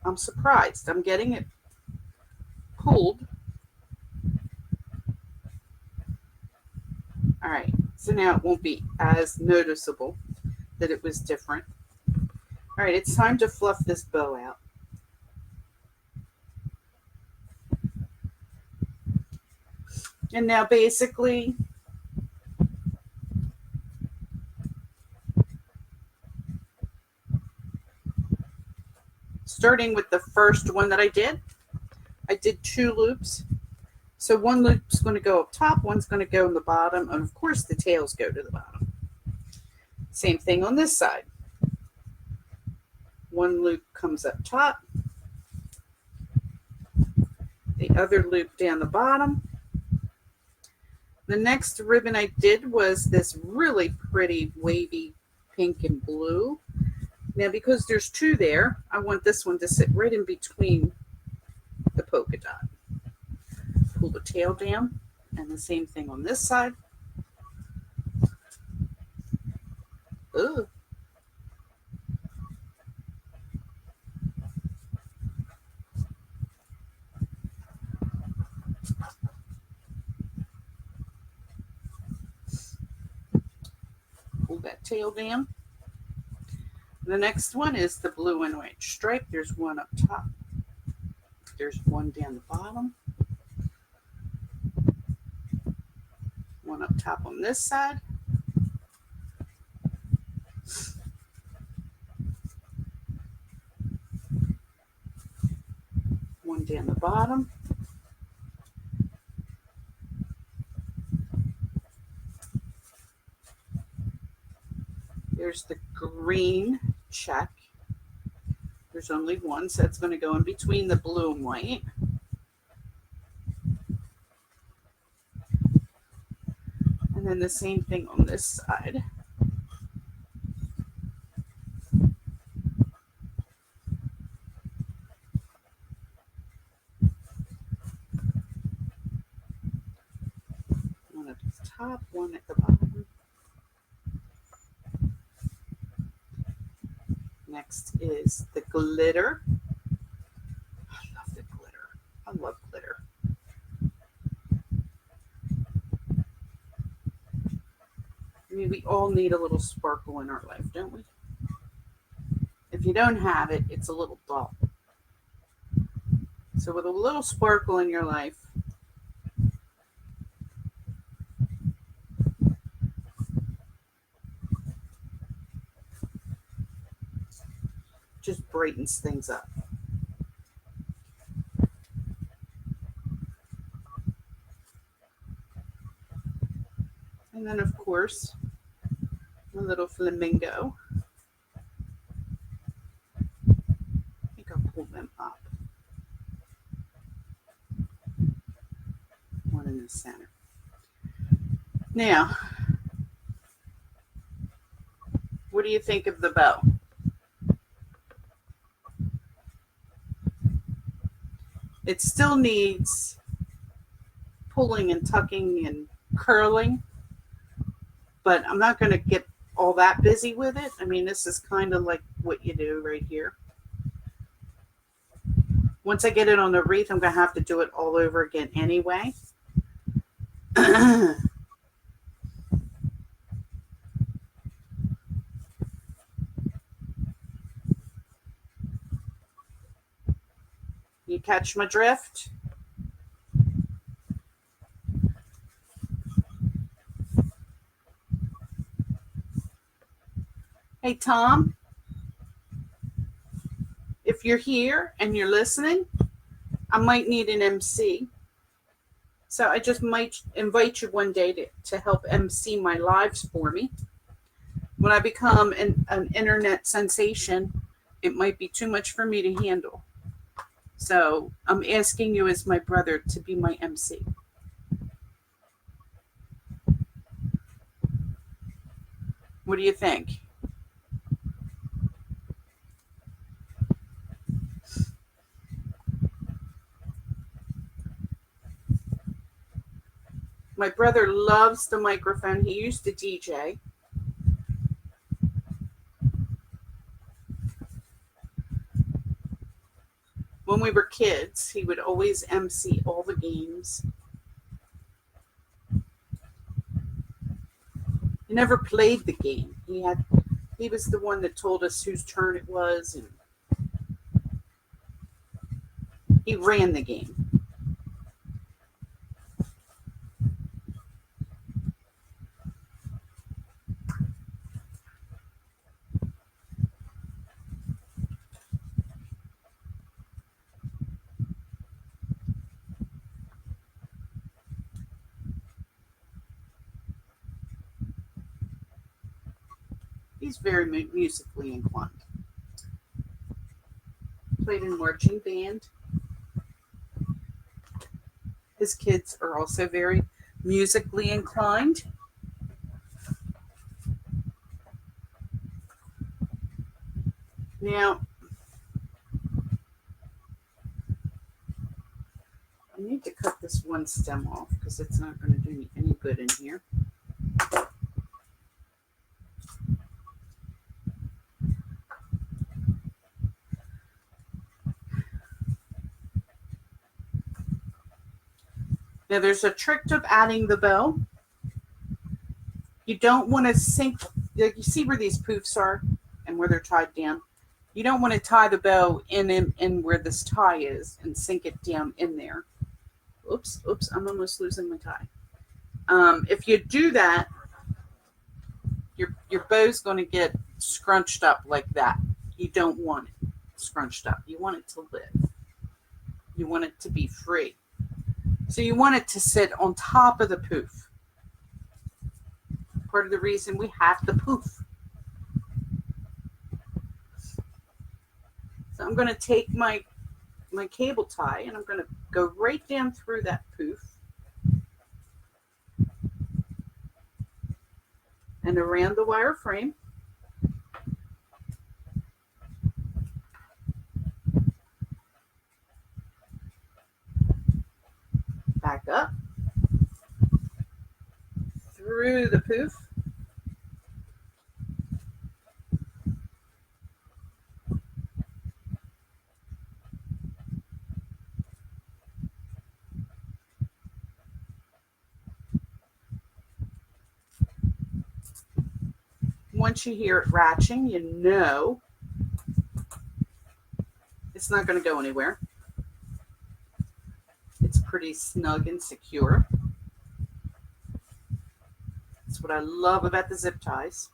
I'm surprised. I'm getting it pulled. All right. So now it won't be as noticeable that it was different. All right. It's time to fluff this bow out. And now basically starting with the first one that I did 2 loops. So one loop's going to go up top, one's going to go in the bottom, and of course the tails go to the bottom. Same thing on this side. One loop comes up top, the other loop down the bottom. The next ribbon I did was this really pretty wavy pink and blue. Now because there's 2 there, I want this one to sit right in between the polka dot. Pull the tail down, and the same thing on this side. Ooh. Pull that tail down. The next one is the blue and white stripe. There's one up top. There's one down the bottom. One up top on this side. One down the bottom. There's the green check. There's only one, so that's going to go in between the blue and white. And then the same thing on this side. One at the top, one at the bottom. Next is the glitter. I love the glitter. I love glitter. I mean, we all need a little sparkle in our life, don't we? If you don't have it, it's a little dull. So with a little sparkle in your life, just brightens things up. And then, of course, a little flamingo. I think I'll pull them up. One in the center. Now, what do you think of the bow? It still needs pulling and tucking and curling, but I'm not going to get all that busy with it. I mean, this is kind of like what you do right here. Once I get it on the wreath, I'm going to have to do it all over again anyway. You catch my drift? Hey, Tom. if you're here and you're listening, I might need an MC. So I just might invite you one day to help MC my lives for me. When I become an internet sensation, it might be too much for me to handle. So I'm asking you as my brother to be my MC. What do you think? My brother loves the microphone. He used to DJ. When we were kids, he would always MC all the games. He never played the game. He was the one that told us whose turn it was, and he ran the game. He's very musically inclined. Played in marching band. His kids are also very musically inclined. Now, I need to cut this one stem off because it's not going to do me any good in here. Now there's a trick to adding the bow. You don't want to sink, like you see where these poofs are and where they're tied down. You don't want to tie the bow in where this tie is and sink it down in there. Oops, I'm almost losing my tie. If you do that, your bow's going to get scrunched up like that. You don't want it scrunched up. You want it to live. You want it to be free. So you want it to sit on top of the poof. Part of the reason we have the poof. So I'm going to take my cable tie and I'm going to go right down through that poof and around the wire frame. Back up through the poof. Once you hear it ratching, you know it's not going to go anywhere. It's pretty snug and secure. That's what I love about the zip ties.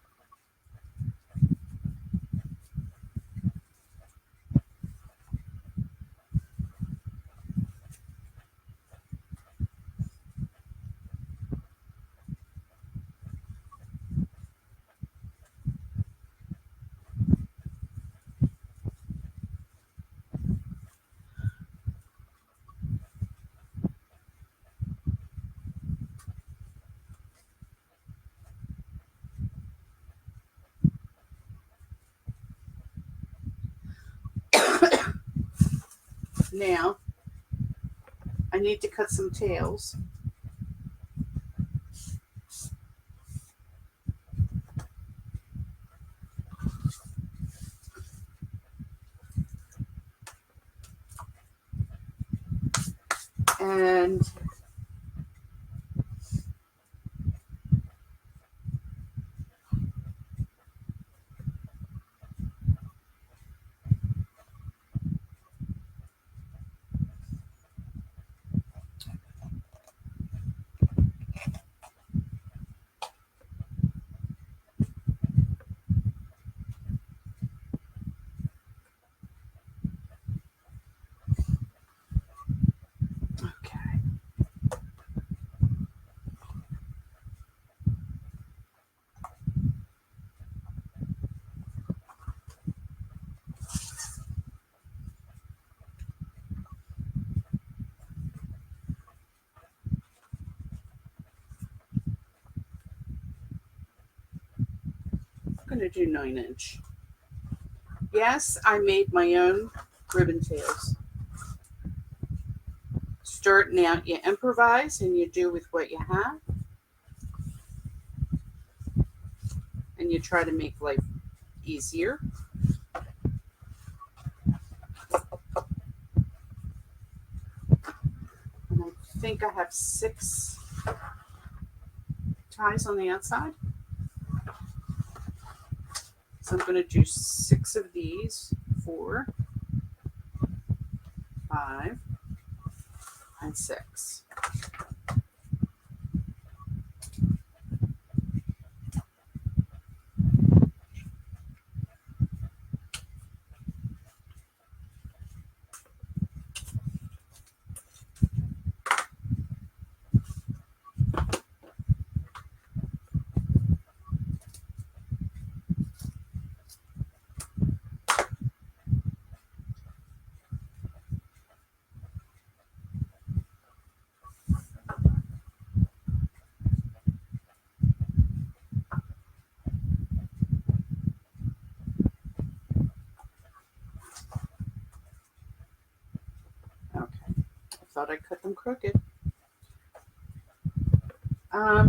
Now, I need to cut some tails. And going to do 9-inch. Yes, I made my own ribbon tails. Starting out, you improvise and you do with what you have. And you try to make life easier. And I think I have 6 ties on the outside. So I'm going to do 6 of these, 4, 5, and 6. Thought I cut them crooked. I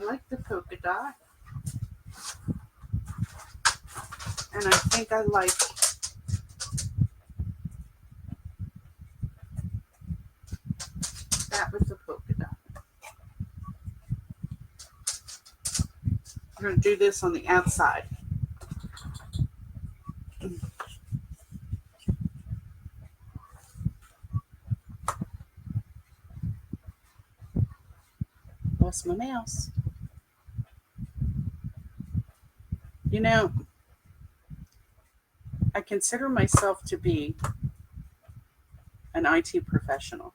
like the polka dot. And I think I like that with the polka dot. I'm going to do this on the outside. Lost my mouse. You know, I consider myself to be an IT professional.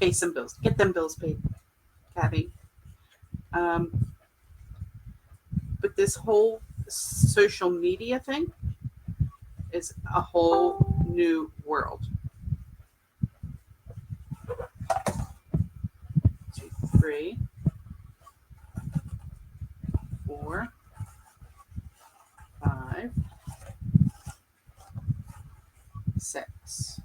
Pay some bills. Get them bills paid, Cabby. But this whole social media thing is a whole new world. 2, 3, 4, 5, 6.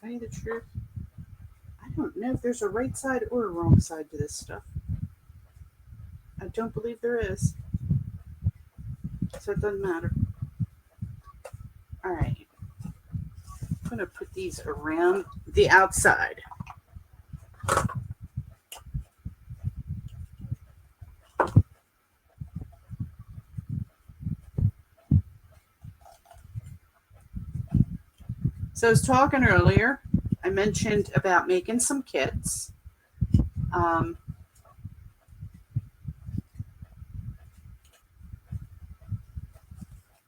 Tell you the truth, I don't know if there's a right side or a wrong side to this stuff. I don't believe there is. So it doesn't matter. All right. I'm going to put these around the outside. So I was talking earlier, I mentioned about making some kits. A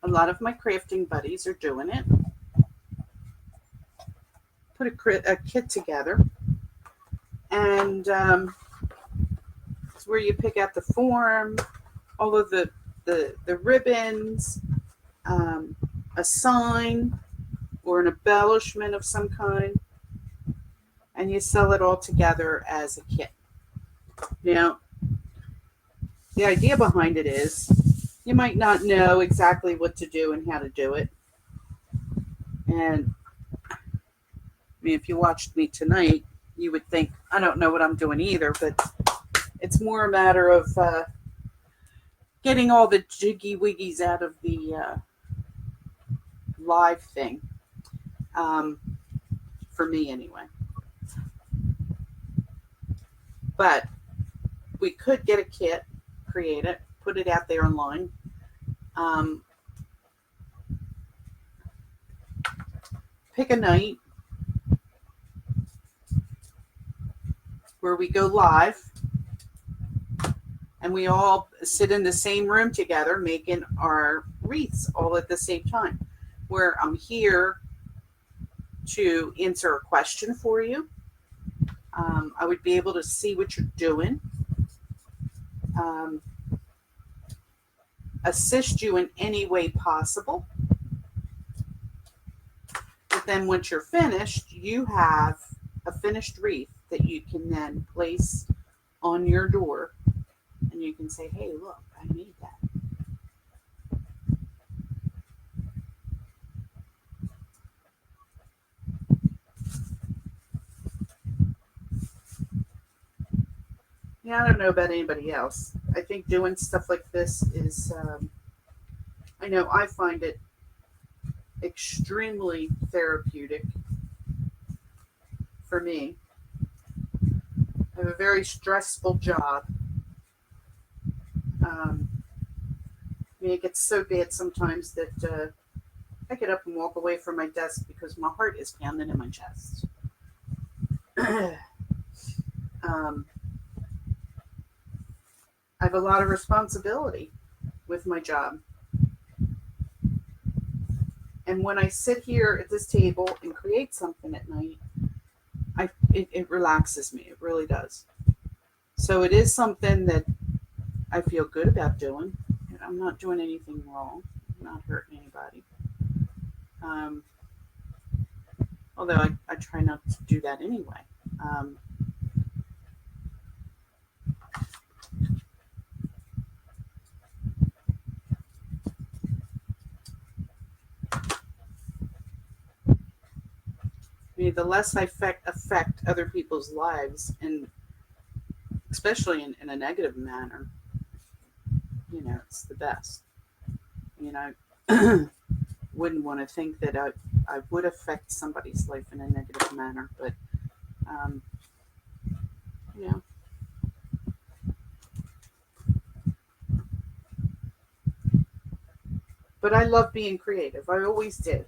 lot of my crafting buddies are doing it. Put a kit together, and it's where you pick out the form, all of the ribbons, a sign or an embellishment of some kind, and you sell it all together as a kit. Now, the idea behind it is you might not know exactly what to do and how to do it. And I mean, if you watched me tonight, you would think I don't know what I'm doing either, but it's more a matter of getting all the jiggy wiggies out of the live thing. For me anyway. But we could get a kit, create it, put it out there online. pick a night where we go live and we all sit in the same room together making our wreaths all at the same time, where I'm here to answer a question for you. I would be able to see what you're doing, assist you in any way possible. But then once you're finished, you have a finished wreath that you can then place on your door, and you can say, hey, look, I made that. Yeah, I don't know about anybody else. I think doing stuff like this is, I know I find it extremely therapeutic for me. I have a very stressful job. I mean, it gets so bad sometimes that I get up and walk away from my desk because my heart is pounding in my chest. I have a lot of responsibility with my job. And when I sit here at this table and create something at night, it relaxes me. It really does. So it is something that I feel good about doing. I'm not doing anything wrong. I'm not hurting anybody. Although I try not to do that anyway. I mean, the less I affect other people's lives, and especially in a negative manner, you know, it's the best. You know, I wouldn't want to think that I would affect somebody's life in a negative manner, but, you know. But I love being creative. I always did.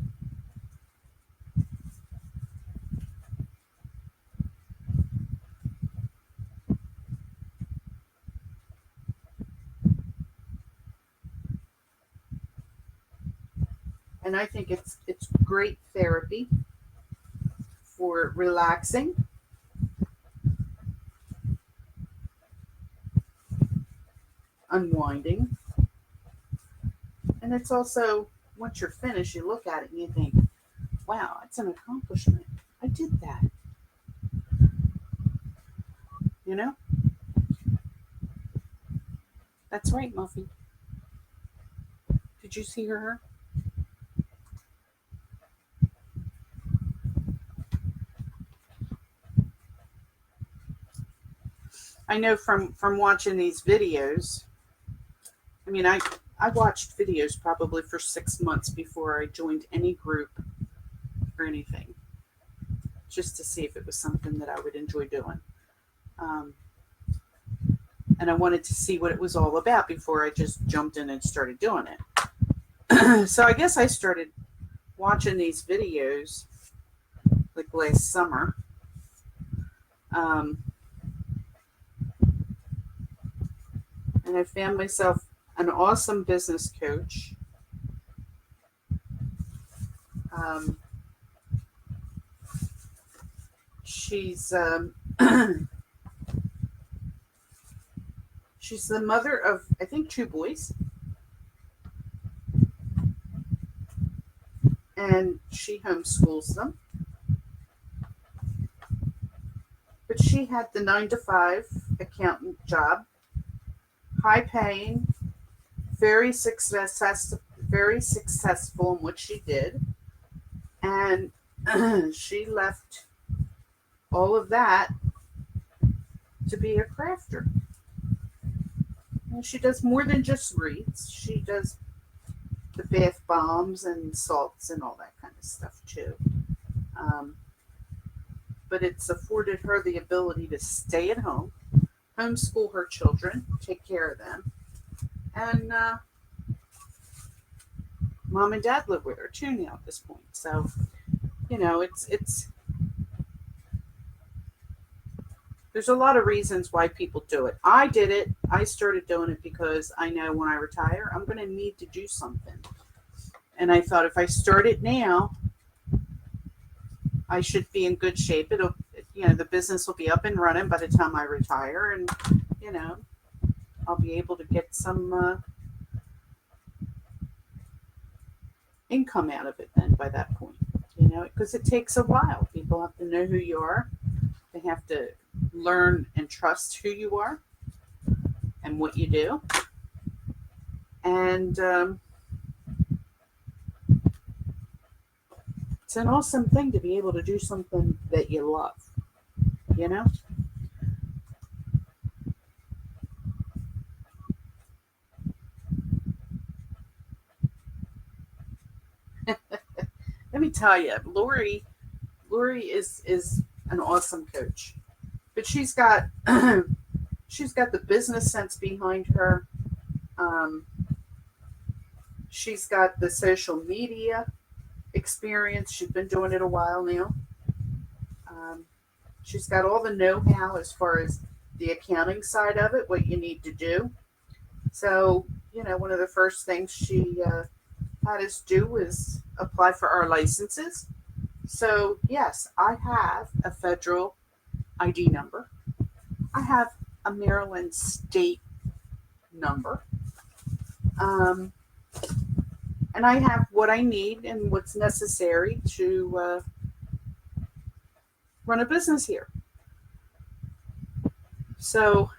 And I think it's great therapy for relaxing, unwinding, and it's also, once you're finished, you look at it and you think, wow, it's an accomplishment. I did that. You know? That's right, Muffy. Did you see her? I know from watching these videos, I mean, I watched videos probably for 6 months before I joined any group or anything, just to see if it was something that I would enjoy doing. And I wanted to see what it was all about before I just jumped in and started doing it. So I guess I started watching these videos like last summer. And I found myself an awesome business coach. She's she's the mother of, I think, 2 boys. And she homeschools them. But she had the 9-to-5 accountant job, high paying, very successful in what she did. And she left all of that to be a crafter. And she does more than just wreaths. She does the bath bombs and salts and all that kind of stuff too. But it's afforded her the ability to stay at home, homeschool her children, take care of them, and Mom and Dad live with her too now at this point. So you know, it's there's a lot of reasons why people do it. I did it. I started doing it because I know when I retire, I'm going to need to do something. And I thought if I start it now, I should be in good shape. It'll, you know, the business will be up and running by the time I retire, and you know, I'll be able to get some income out of it then by that point. You know, because it takes a while. People have to know who you are. They have to learn and trust who you are and what you do. And it's an awesome thing to be able to do something that you love, you know? Let me tell you, Lori is an awesome coach. But she's got she's got the business sense behind her. Um, she's got the social media experience. She's been doing it a while now. Um, she's got all the know-how as far as the accounting side of it, what you need to do. So, you know, one of the first things she had us do was apply for our licenses. So, yes, I have a federal ID number. I have a Maryland state number. Um, and I have what I need and what's necessary to run a business here. So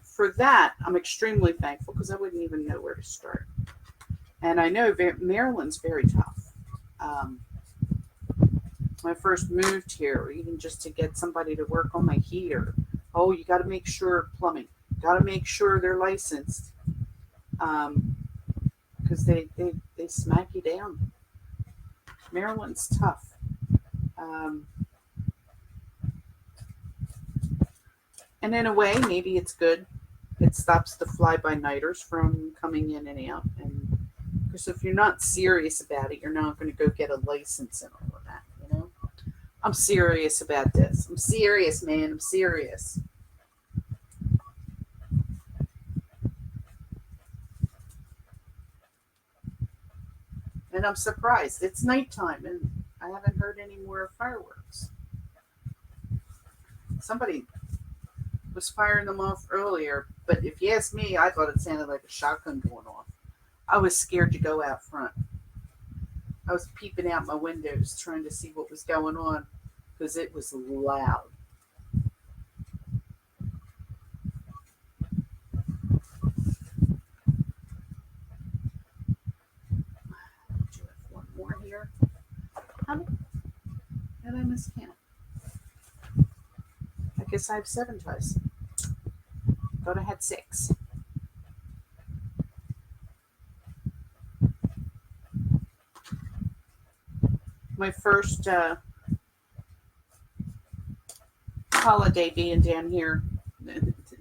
for that, I'm extremely thankful because I wouldn't even know where to start. And I know Maryland's very tough. Um, when I first moved here, even just to get somebody to work on my heater, oh, you got to make sure plumbing, got to make sure they're licensed, because they smack you down. Maryland's tough. Um, and in a way, maybe it's good. It stops the fly-by-nighters from coming in and out. And because if you're not serious about it, you're not going to go get a license and all of that. You know, I'm serious about this. I'm serious, man. I'm serious. And I'm surprised. It's nighttime, and I haven't heard any more fireworks. Somebody was firing them off earlier, but if you ask me, I thought it sounded like a shotgun going off. I was scared to go out front. I was peeping out my windows trying to see what was going on because it was loud. Do you have one more here? How many did I miscount? I guess I have 7 ties. Thought I had 6. My first holiday being down here,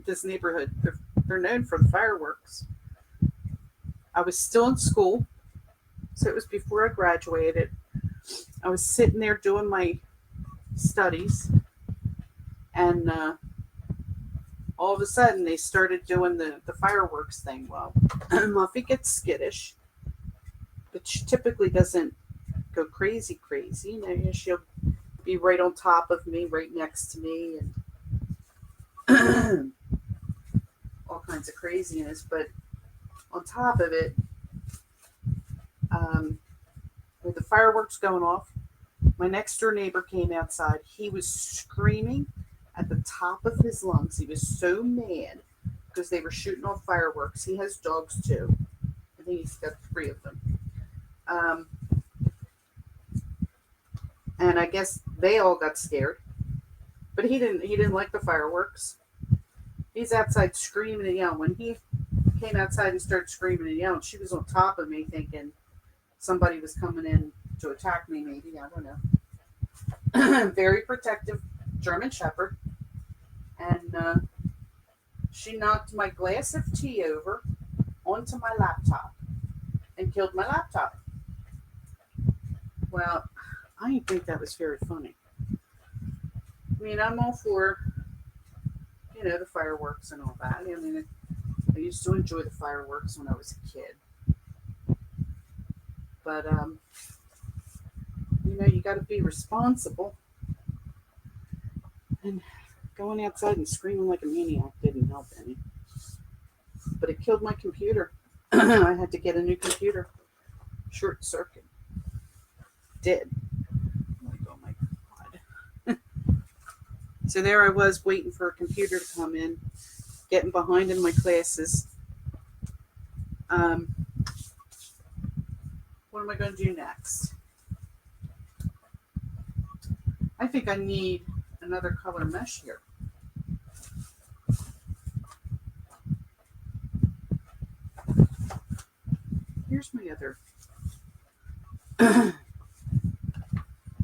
this neighborhood, they're known for the fireworks. I was still in school, so it was before I graduated. I was sitting there doing my studies, and all of a sudden they started doing the fireworks thing. Well, Muffy gets skittish, but she typically doesn't go crazy, crazy. You know, she'll be right on top of me, right next to me, and all kinds of craziness. But on top of it, with the fireworks going off, my next door neighbor came outside. He was screaming at the top of his lungs. He was so mad because they were shooting off fireworks. He has dogs too. I think he's got 3 of them. Um, and I guess they all got scared. But he didn't. He didn't like the fireworks. He's outside screaming and yelling. When he came outside and started screaming and yelling, she was on top of me, thinking somebody was coming in to attack me. Maybe, I don't know. Very protective German Shepherd, and she knocked my glass of tea over onto my laptop and killed my laptop. Well, I didn't think that was very funny. I mean, I'm all for, the fireworks and all that. I mean, I used to enjoy the fireworks when I was a kid. But, you got to be responsible. And going outside and screaming like a maniac didn't help any. But it killed my computer. I had to get a new computer. Short circuit. Did. Like, oh my God. So there I was waiting for a computer to come in, getting behind in my classes. What am I going to do next? I think I need another color mesh here. Here's my other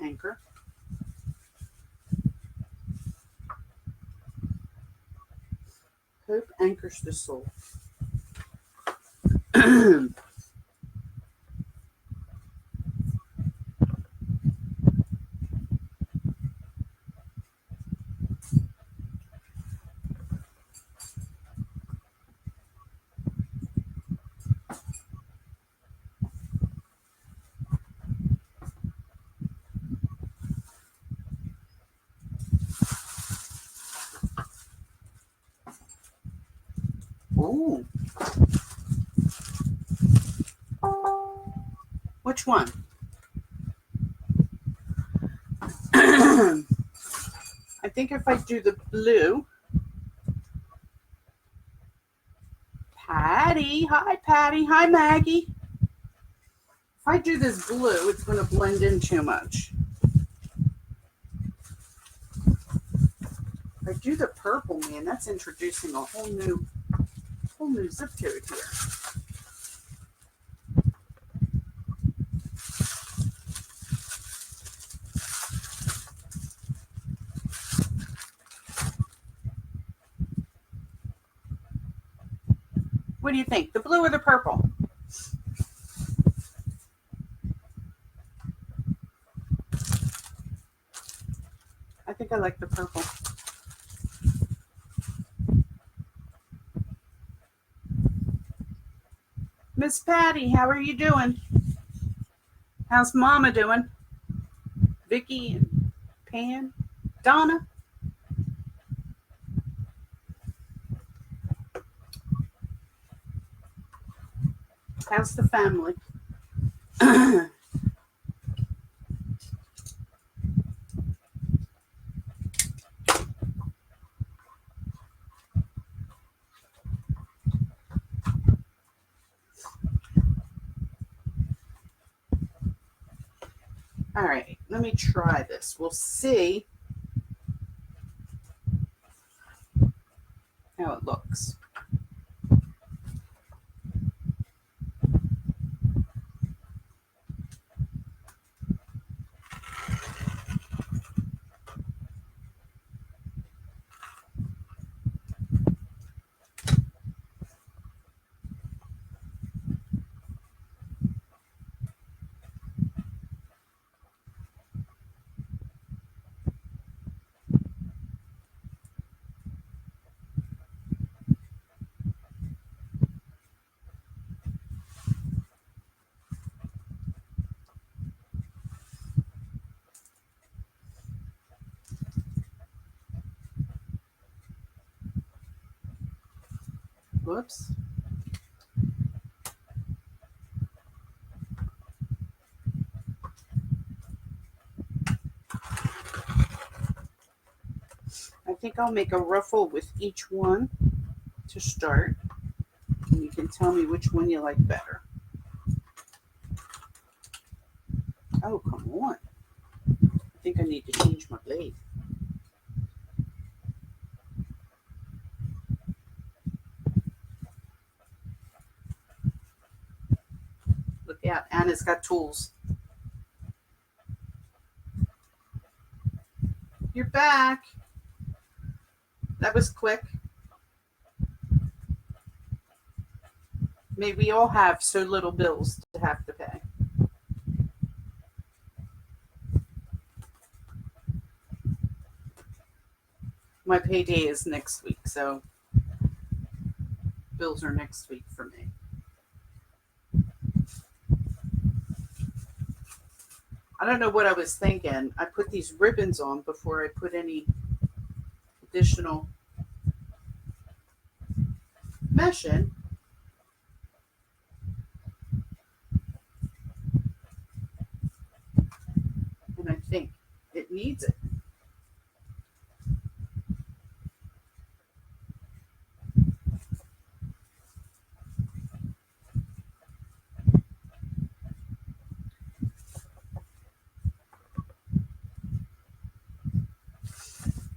anchor. Hope anchors the soul. Ooh. Which one? I think if I do the blue. Patty. Hi, Patty. Hi, Maggie. If I do this blue, it's going to blend in too much. If I do the purple, man, that's introducing a whole new zip code here. What do you think? The blue or the purple? I think I like the purple. Miss Patty, how are you doing? How's Mama doing? Vicky and Pam? Donna? How's the family? All right, let me try this. We'll see how it looks. Whoops. I think I'll make a ruffle with each one to start. And you can tell me which one you like better. Oh, come on. I think I need to change my blade. Look out, Anna's got tools. You're back. That was quick. May we all have so little bills to have to pay. my payday is next week, so bills are next week for me. I don't know what I was thinking. I put these ribbons on before I put any additional mesh in. And I think it needs it.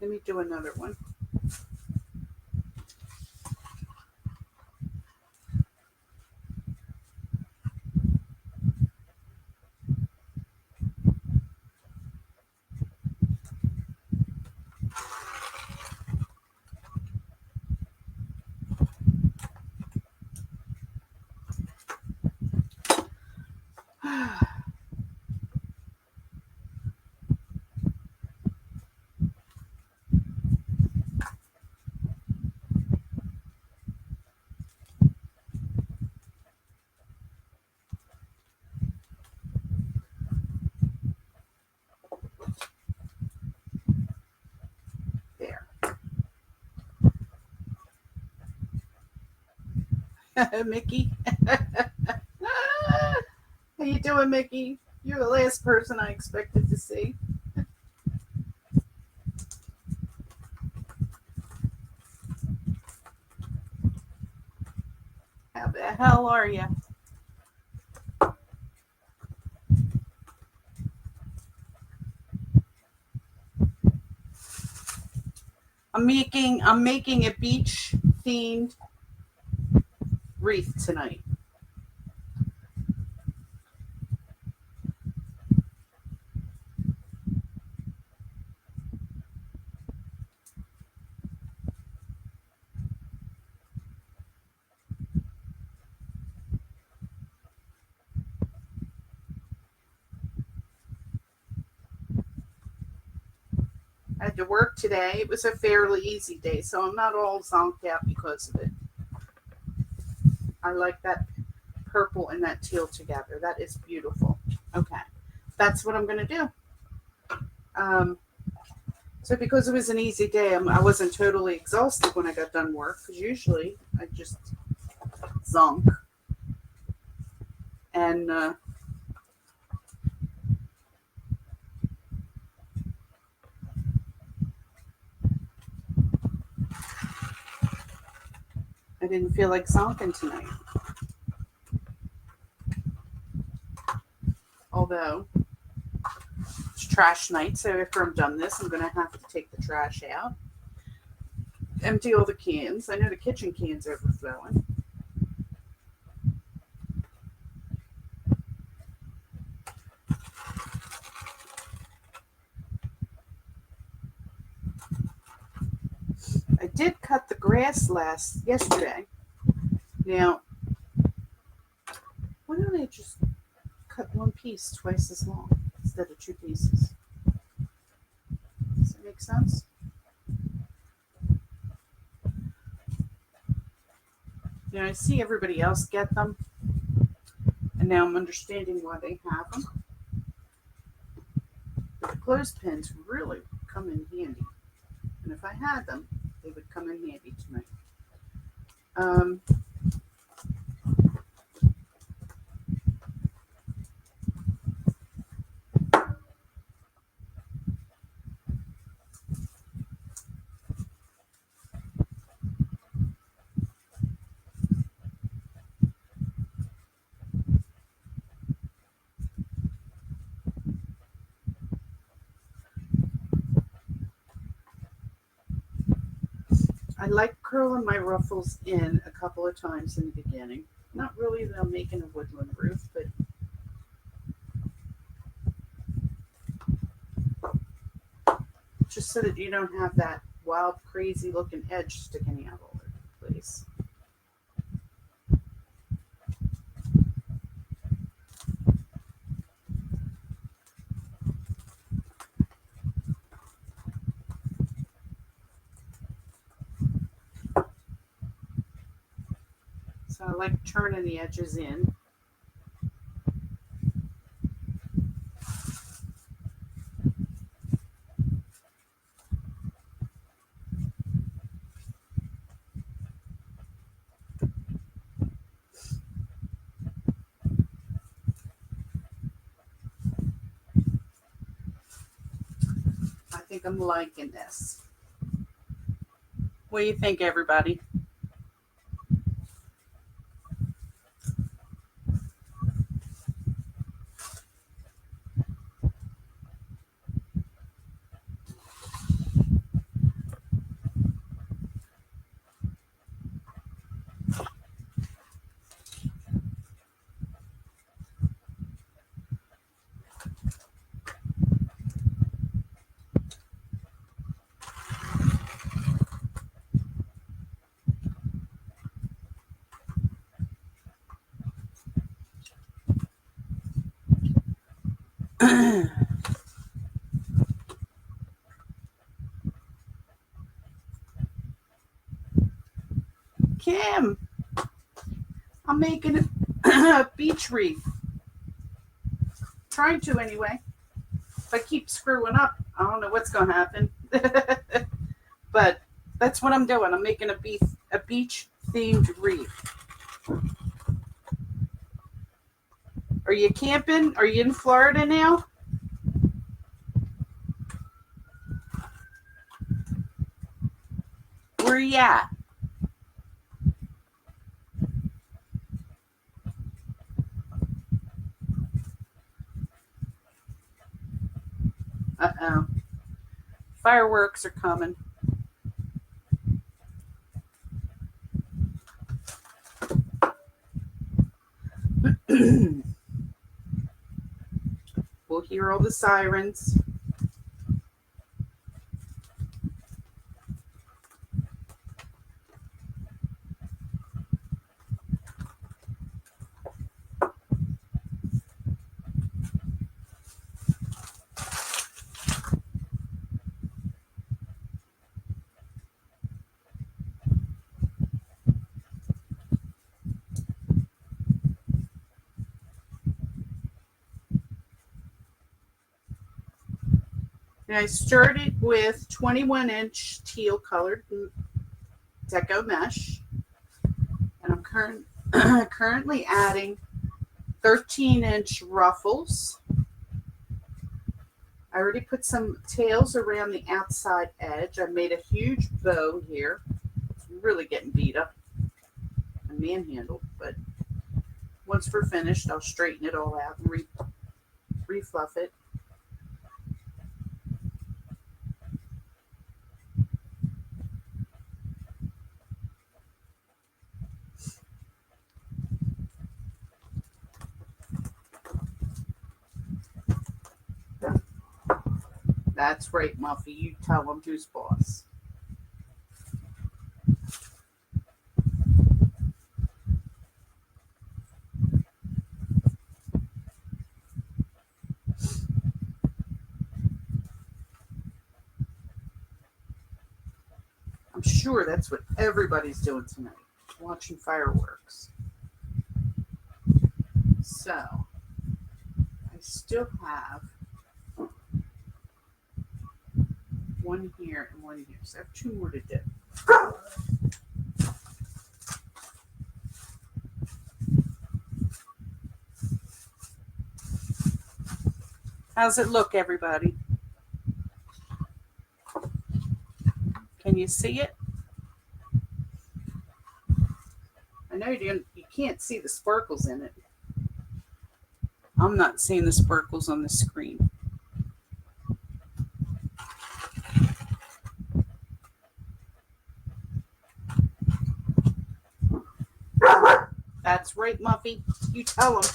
Let me do another one. There. Mickey. How you doing, Mickey? You're the last person I expected to see. How the hell are you? I'm making a beach themed wreath tonight. I had to work today. It was a fairly easy day, so I'm not all zonked out because of it. I like that purple and that teal together. That is beautiful. Okay, that's what I'm going to do. So because it was an easy day, I wasn't totally exhausted when I got done work, because usually I just zonk. And I didn't feel like zonking tonight. Although it's trash night, so after I'm done this, I'm going to have to take the trash out, empty all the cans. I know the kitchen can's overflowing. I did cut the grass yesterday. Now, why don't I just cut one piece twice as long instead of two pieces? Does that make sense? You know, I see everybody else get them, and now I'm understanding why they have them. But the clothespins really come in handy, and if I had them, they would come in handy tonight. I like curling my ruffles in a couple of times in the beginning. Not really that I'm making a woodland roof, but just so that you don't have that wild, crazy looking edge sticking out all over the place. So I like turning the edges in. I think I'm liking this. What do you think, everybody? Kim, I'm making a beach wreath. Trying to anyway. If I keep screwing up, I don't know what's going to happen. But that's what I'm doing. I'm making a beach themed wreath. Are you camping? Are you in Florida now? Where are you at? Uh-oh. Fireworks are coming. We'll hear all the sirens. And I started with 21-inch teal colored Deco mesh. And I'm currently adding 13-inch ruffles. I already put some tails around the outside edge. I made a huge bow here. It's really getting beat up and manhandled, but once we're finished, I'll straighten it all out and refluff it. That's right, Muffy. You tell them who's boss. I'm sure that's what everybody's doing tonight, watching fireworks. So, I still have one here and one here. So I have two more to do. How's it look, everybody? Can you see it? I know you can't see the sparkles in it. I'm not seeing the sparkles on the screen. That's right, Muffy. You tell them.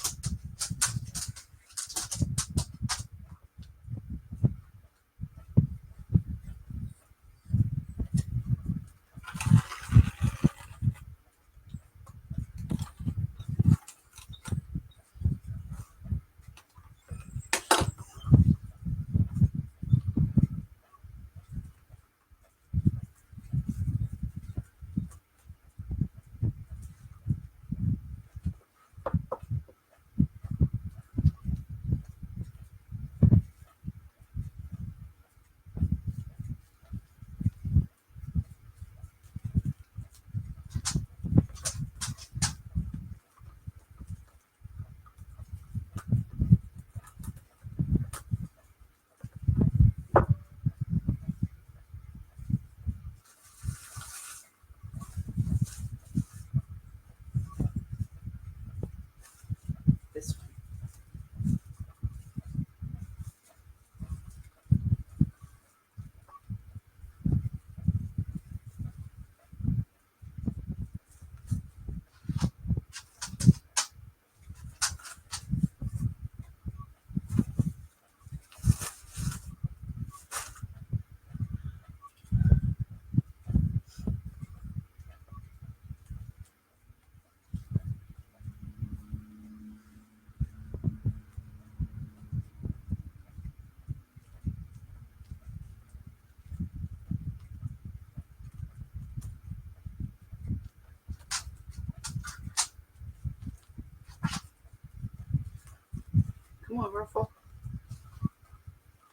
Come on, Ruffle.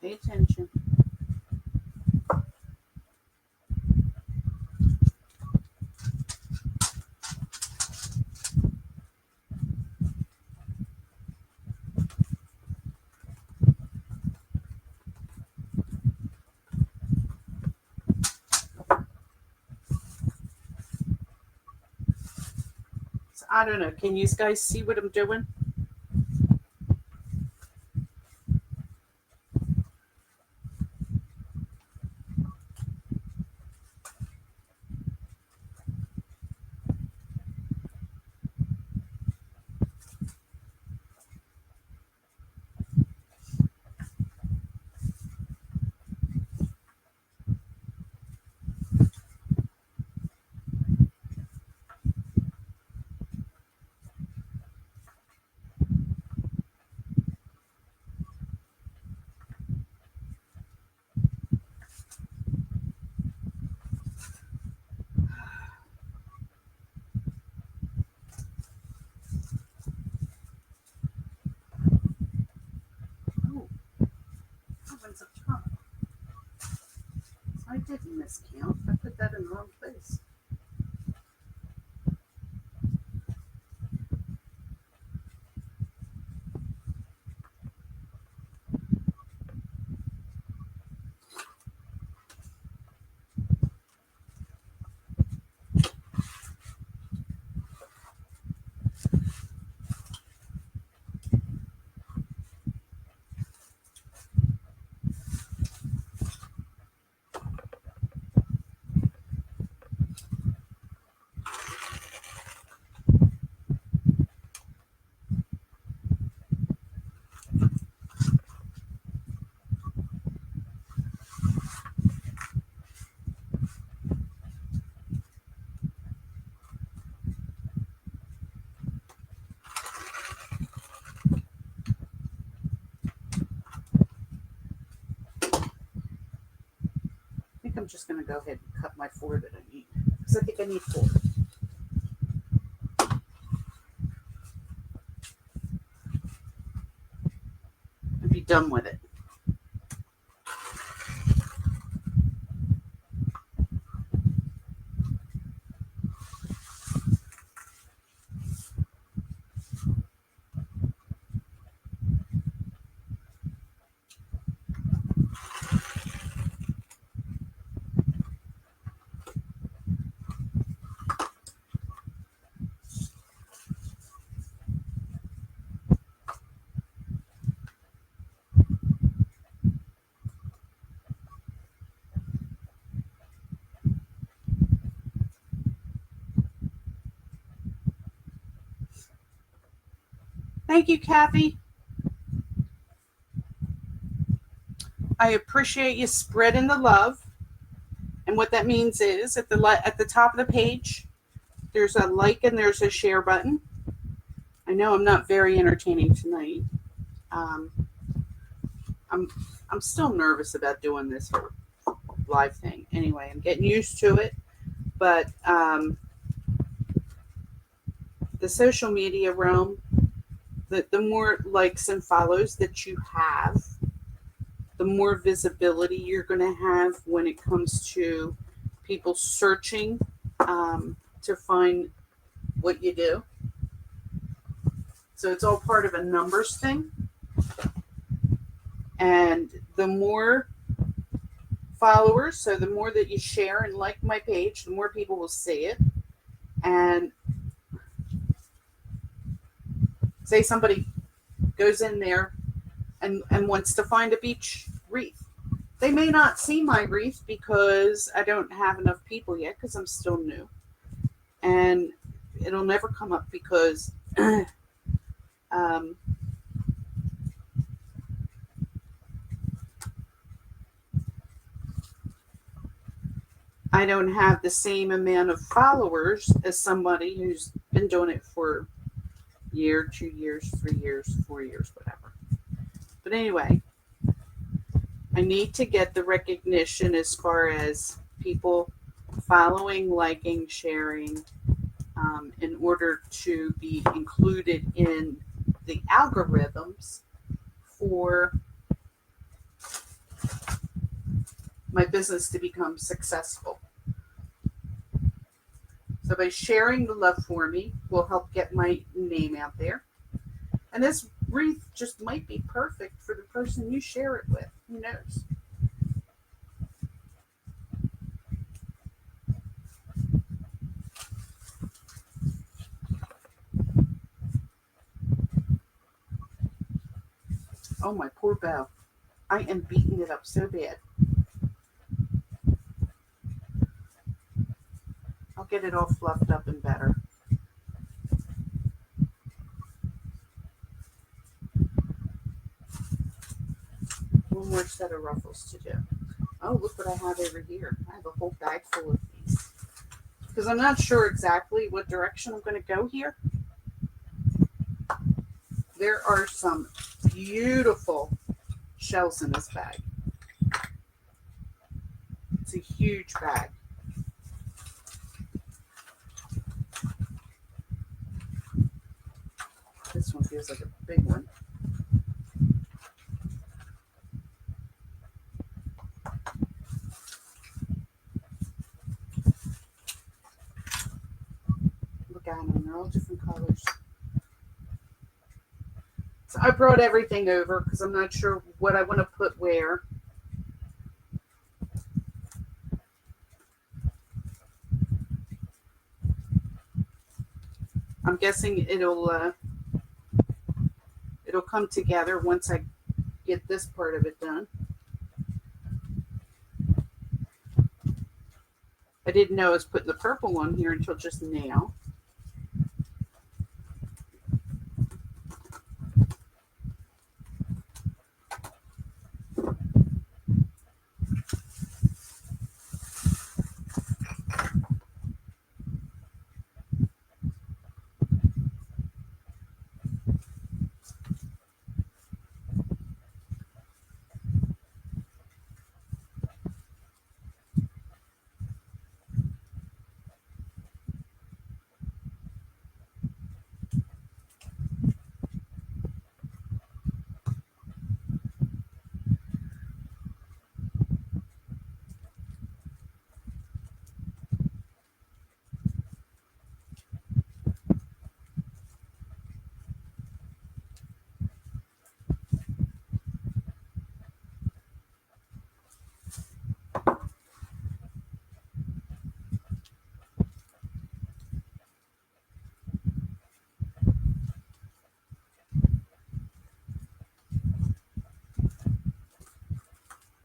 Pay attention. So, I don't know. Can you guys see what I'm doing? Oh, heavens of time. I didn't miscount. I put that in the wrong place. I think I'm just going to go ahead and cut my 4 that I need. Because I think I need 4. And be done with it. Thank you, Kathy. I appreciate you spreading the love. And what that means is at the top of the page, there's a like and there's a share button. I know I'm not very entertaining tonight. I'm still nervous about doing this live thing. Anyway, I'm getting used to it. But the social media realm, the more likes and follows that you have, the more visibility you're going to have when it comes to people searching to find what you do. So it's all part of a numbers thing. And the more followers, so the more that you share and like my page, the more people will see it. And say somebody goes in there and wants to find a beach wreath. They may not see my wreath because I don't have enough people yet because I'm still new. And it'll never come up because I don't have the same amount of followers as somebody who's been doing it for a year, 2 years, 3 years, 4 years, whatever. But anyway, I need to get the recognition as far as people following, liking, sharing, in order to be included in the algorithms for my business to become successful. So by sharing the love for me will help get my name out there. And this wreath just might be perfect for the person you share it with. Who knows? Oh, my poor bow. I am beating it up so bad. I'll get it all fluffed up and better. One more set of ruffles to do. Oh, look what I have over here. I have a whole bag full of these. Because I'm not sure exactly what direction I'm going to go here. There are some beautiful shells in this bag. It's a huge bag. This one feels like a big one. Look at them, they're all different colors. So I brought everything over because I'm not sure what I want to put where. I'm guessing it'll come together once I get this part of it done. I didn't know I was putting the purple one here until just now.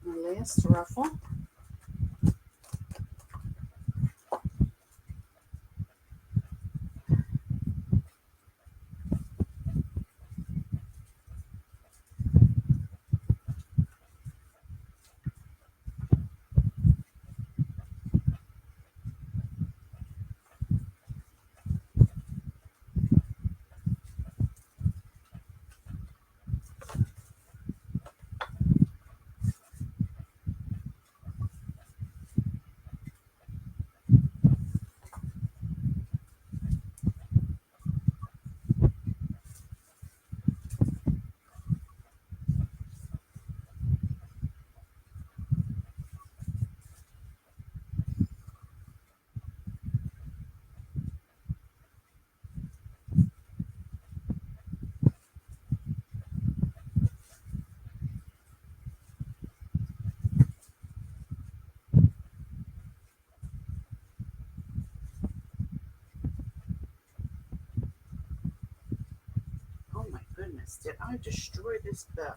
My last ruffle. Oh my goodness, did I destroy this bow?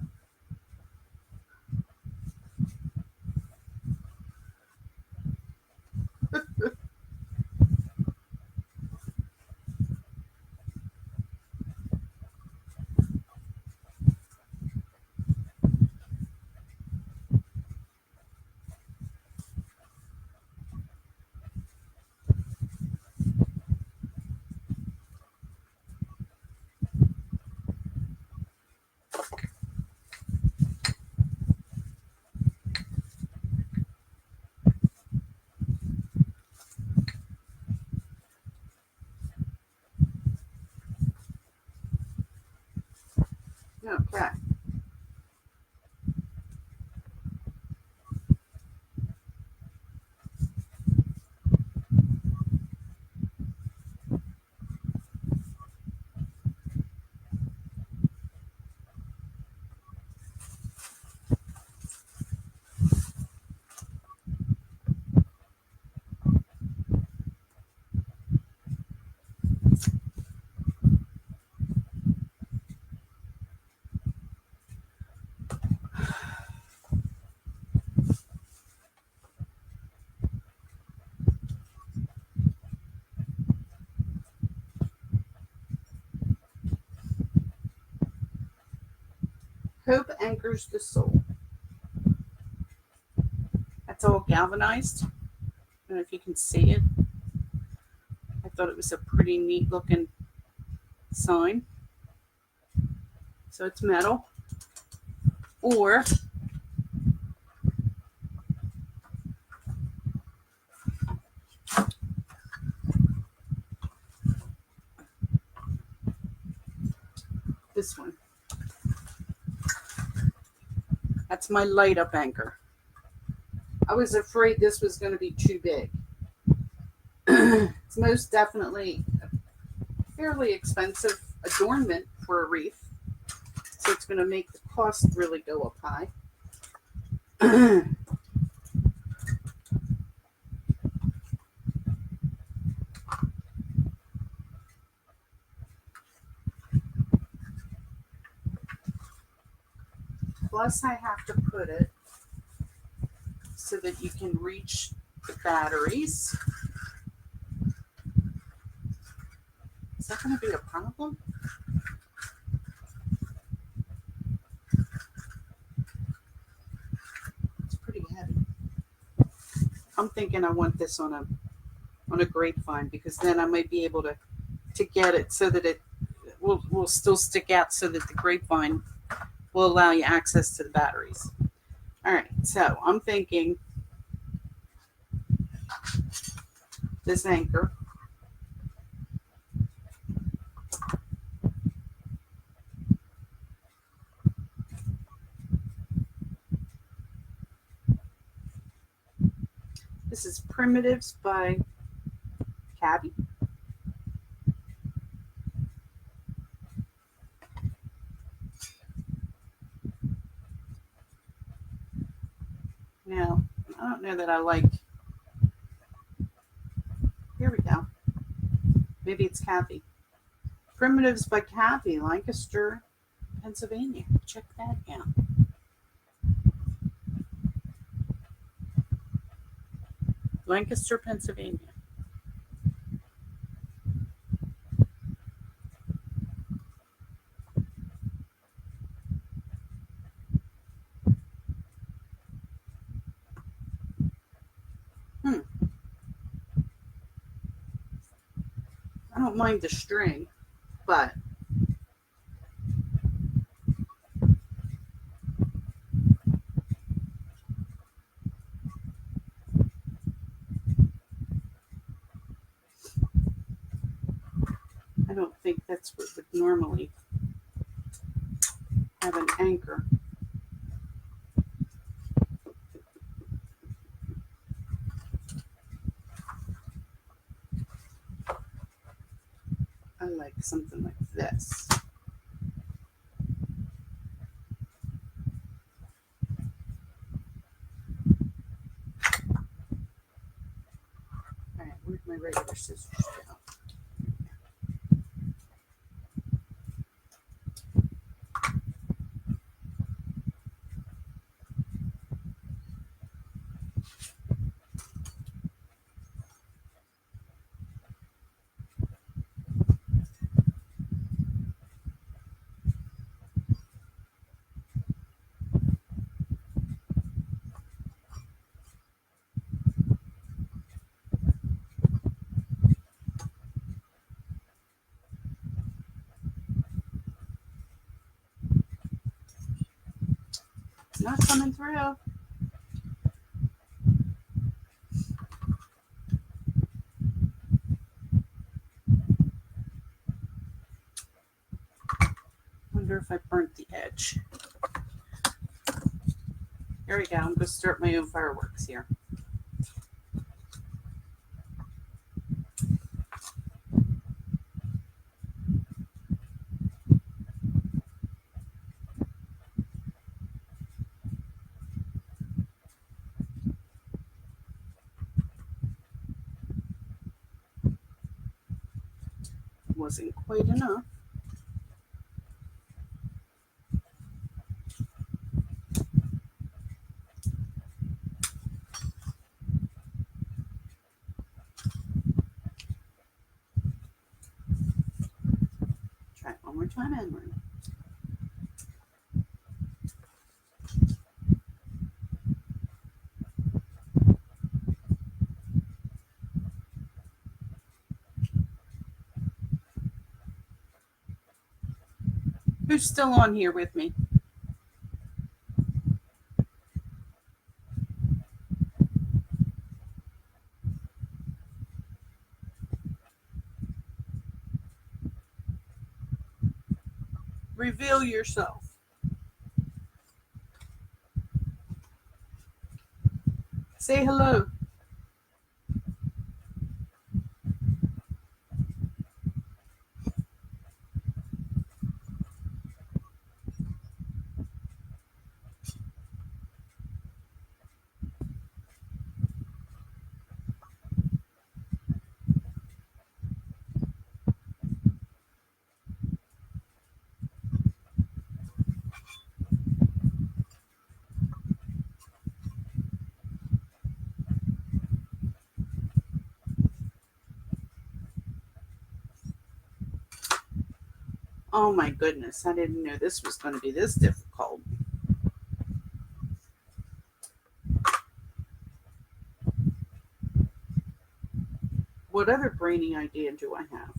Hope anchors the soul. That's all galvanized. I don't know if you can see it. I thought it was a pretty neat looking sign. So it's metal. Or this one. That's my light up anchor. I was afraid this was going to be too big. It's most definitely a fairly expensive adornment for a wreath. So it's going to make the cost really go up high. Plus I have to put it so that you can reach the batteries. Is that going to be a problem? It's pretty heavy. I'm thinking I want this on a grapevine, because then I might be able to get it so that it will still stick out, so that the grapevine will allow you access to the batteries. All right, so I'm thinking this anchor. This is Primitives by Cabby. Now, I don't know that I like. Here we go. Maybe it's Cabby. Primitives by Cabby, Lancaster, Pennsylvania. Check that out. Lancaster, Pennsylvania. I don't mind the string, but I don't think that's what would normally have an anchor. I like something like this. All right, where'd my regular scissors go? It's not coming through. Wonder if I burnt the edge. Here we go. I'm going to start my own fireworks here. Wasn't quite enough. Try it one more time, Emery. Who's still on here with me? Reveal yourself. Say hello. Oh my goodness, I didn't know this was going to be this difficult. What other brainy idea do I have?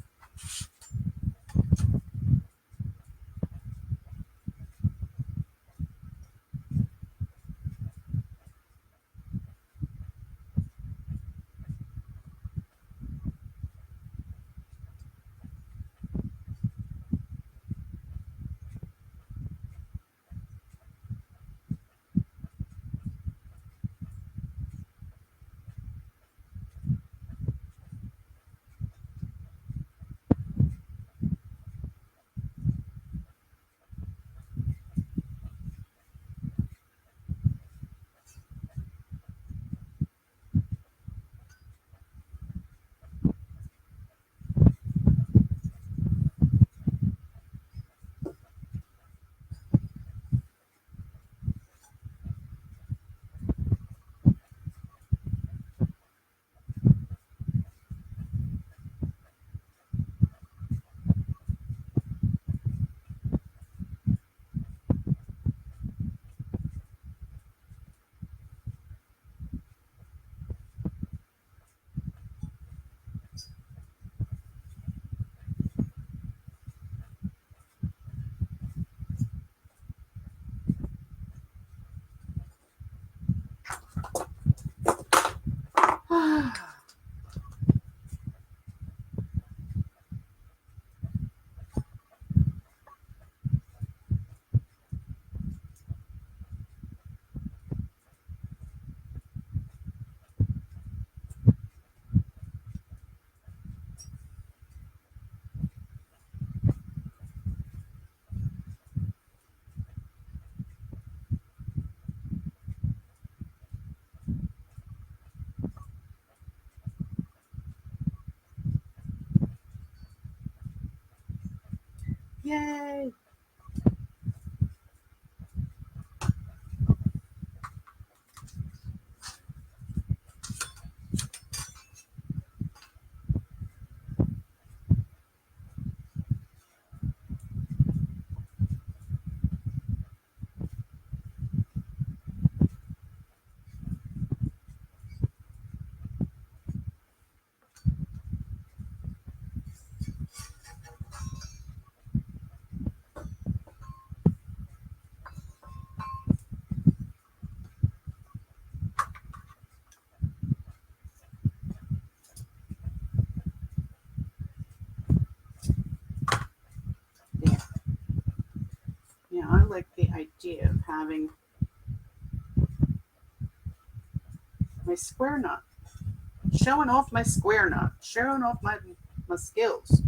Yay! Yeah. Yeah, I like the idea of having my square knot. Showing off my square knot. Showing off my skills.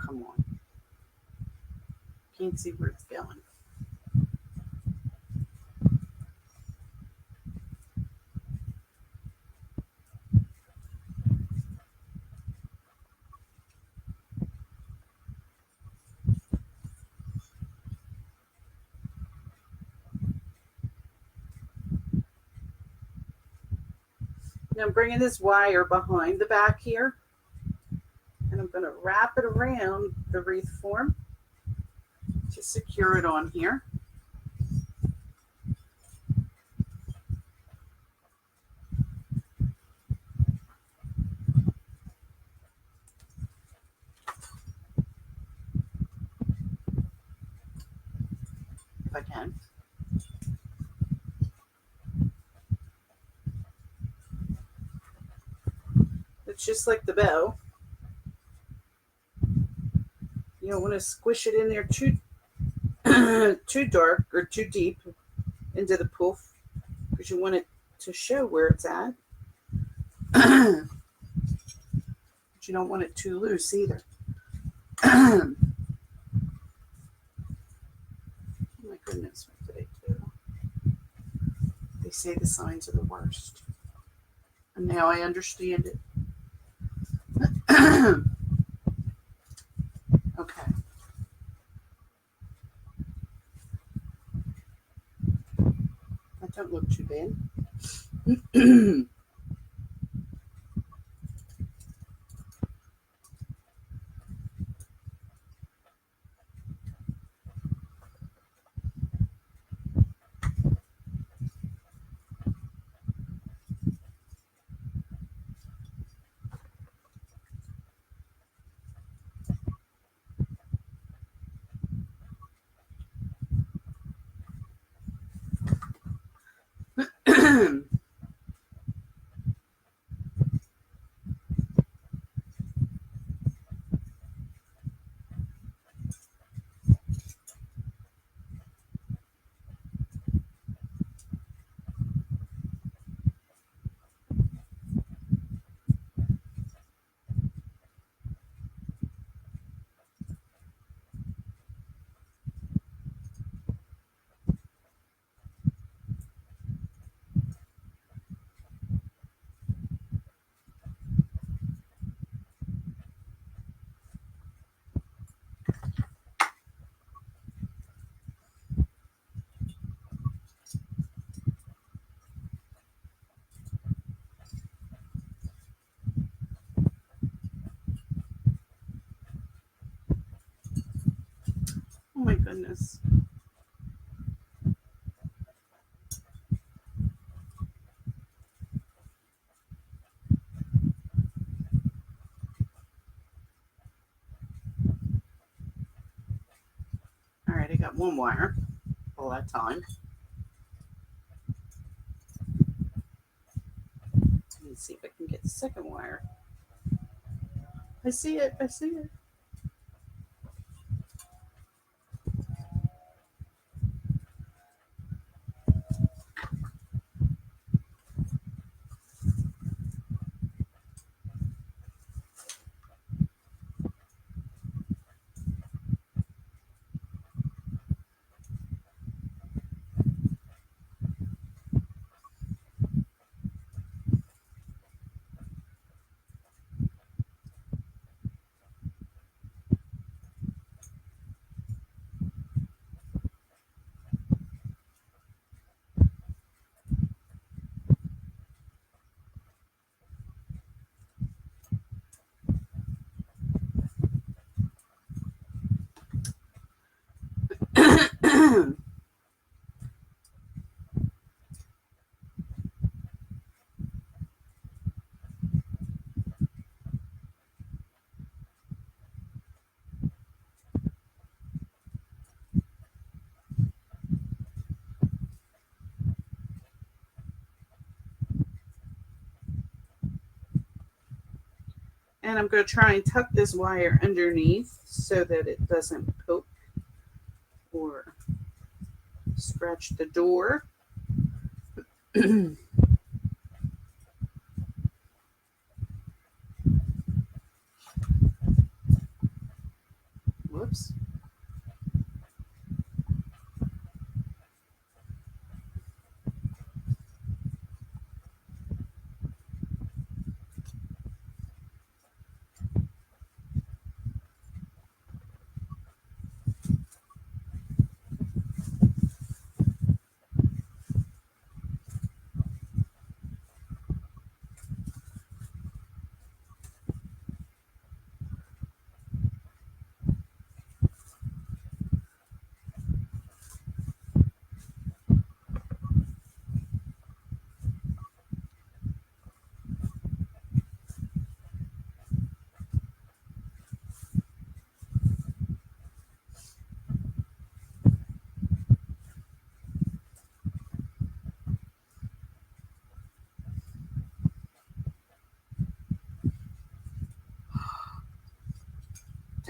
come on. Can't see where it's going. Now I'm bringing this wire behind the back here, and I'm going to wrap it around the wreath form to secure it on here. If I can. It's just like the bow. You don't want to squish it in there too too dark or too deep into the poof, because you want it to show where it's at. But you don't want it too loose either. Oh my goodness, what did I do? They say the signs are the worst. And now I understand it. Okay. That don't look too bad. Oh my goodness. All right, I got one wire all that time. Let me see if I can get the second wire. I see it. I see it. And I'm going to try and tuck this wire underneath so that it doesn't poke or scratch the door.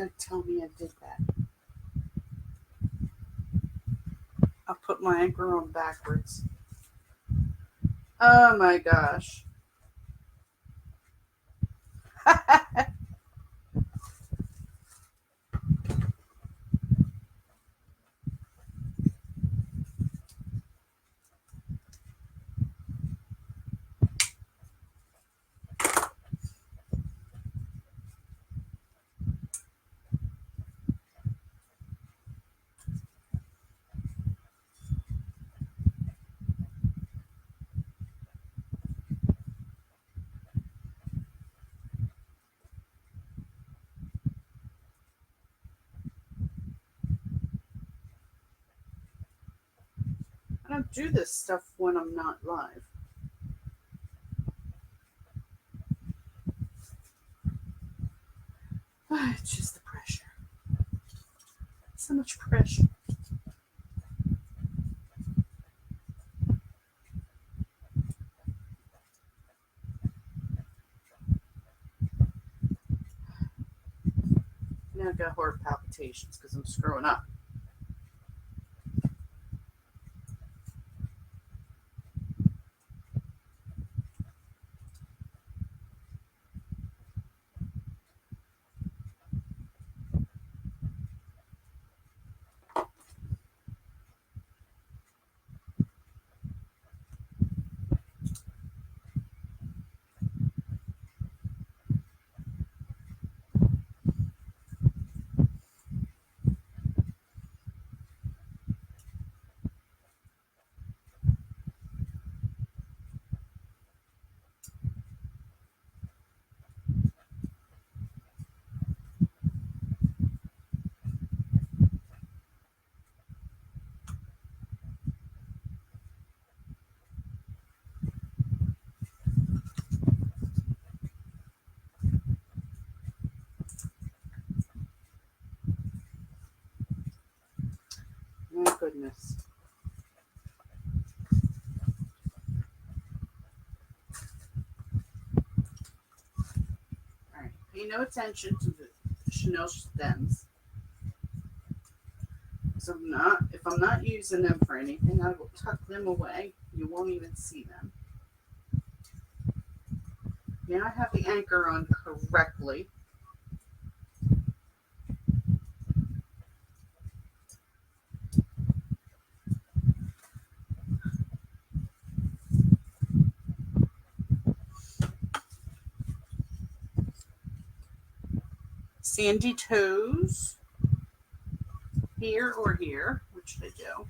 Don't tell me I did that. I'll put my anchor on backwards. Oh my gosh. I don't do this stuff when I'm not live. It's just the pressure. So much pressure. Now I've got heart palpitations because I'm screwing up. My goodness. Alright, pay no attention to the chenille stems. So if I'm not using them for anything, I will tuck them away. You won't even see them. Now I have the anchor on correctly. Sandy toes. Here or here, which they do.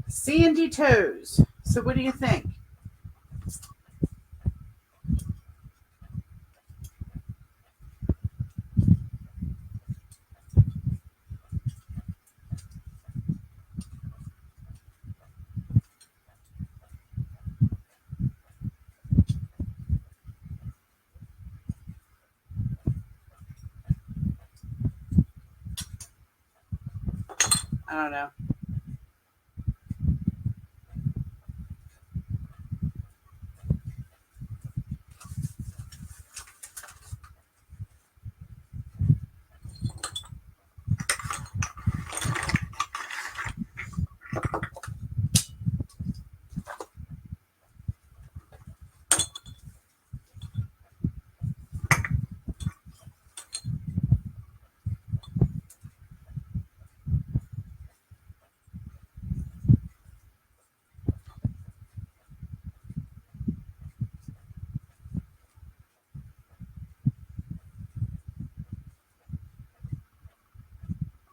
Sandy toes. So what do you think? I don't know.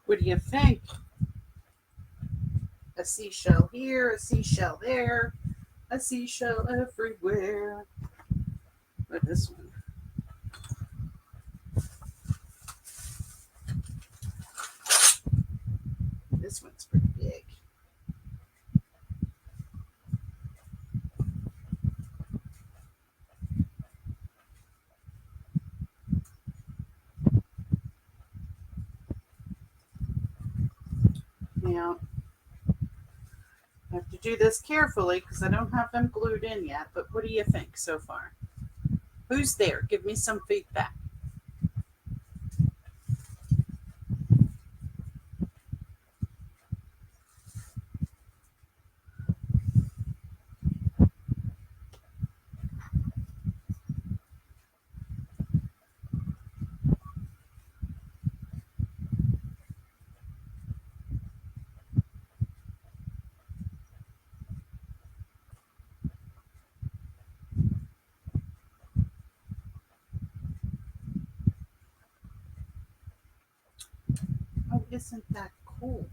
What do you think? A seashell here, a seashell there, a seashell everywhere. But this one. This one's pretty big. Now, I have to do this carefully because I don't have them glued in yet. But what do you think so far? Who's there? Give me some feedback. Oh, isn't that cool?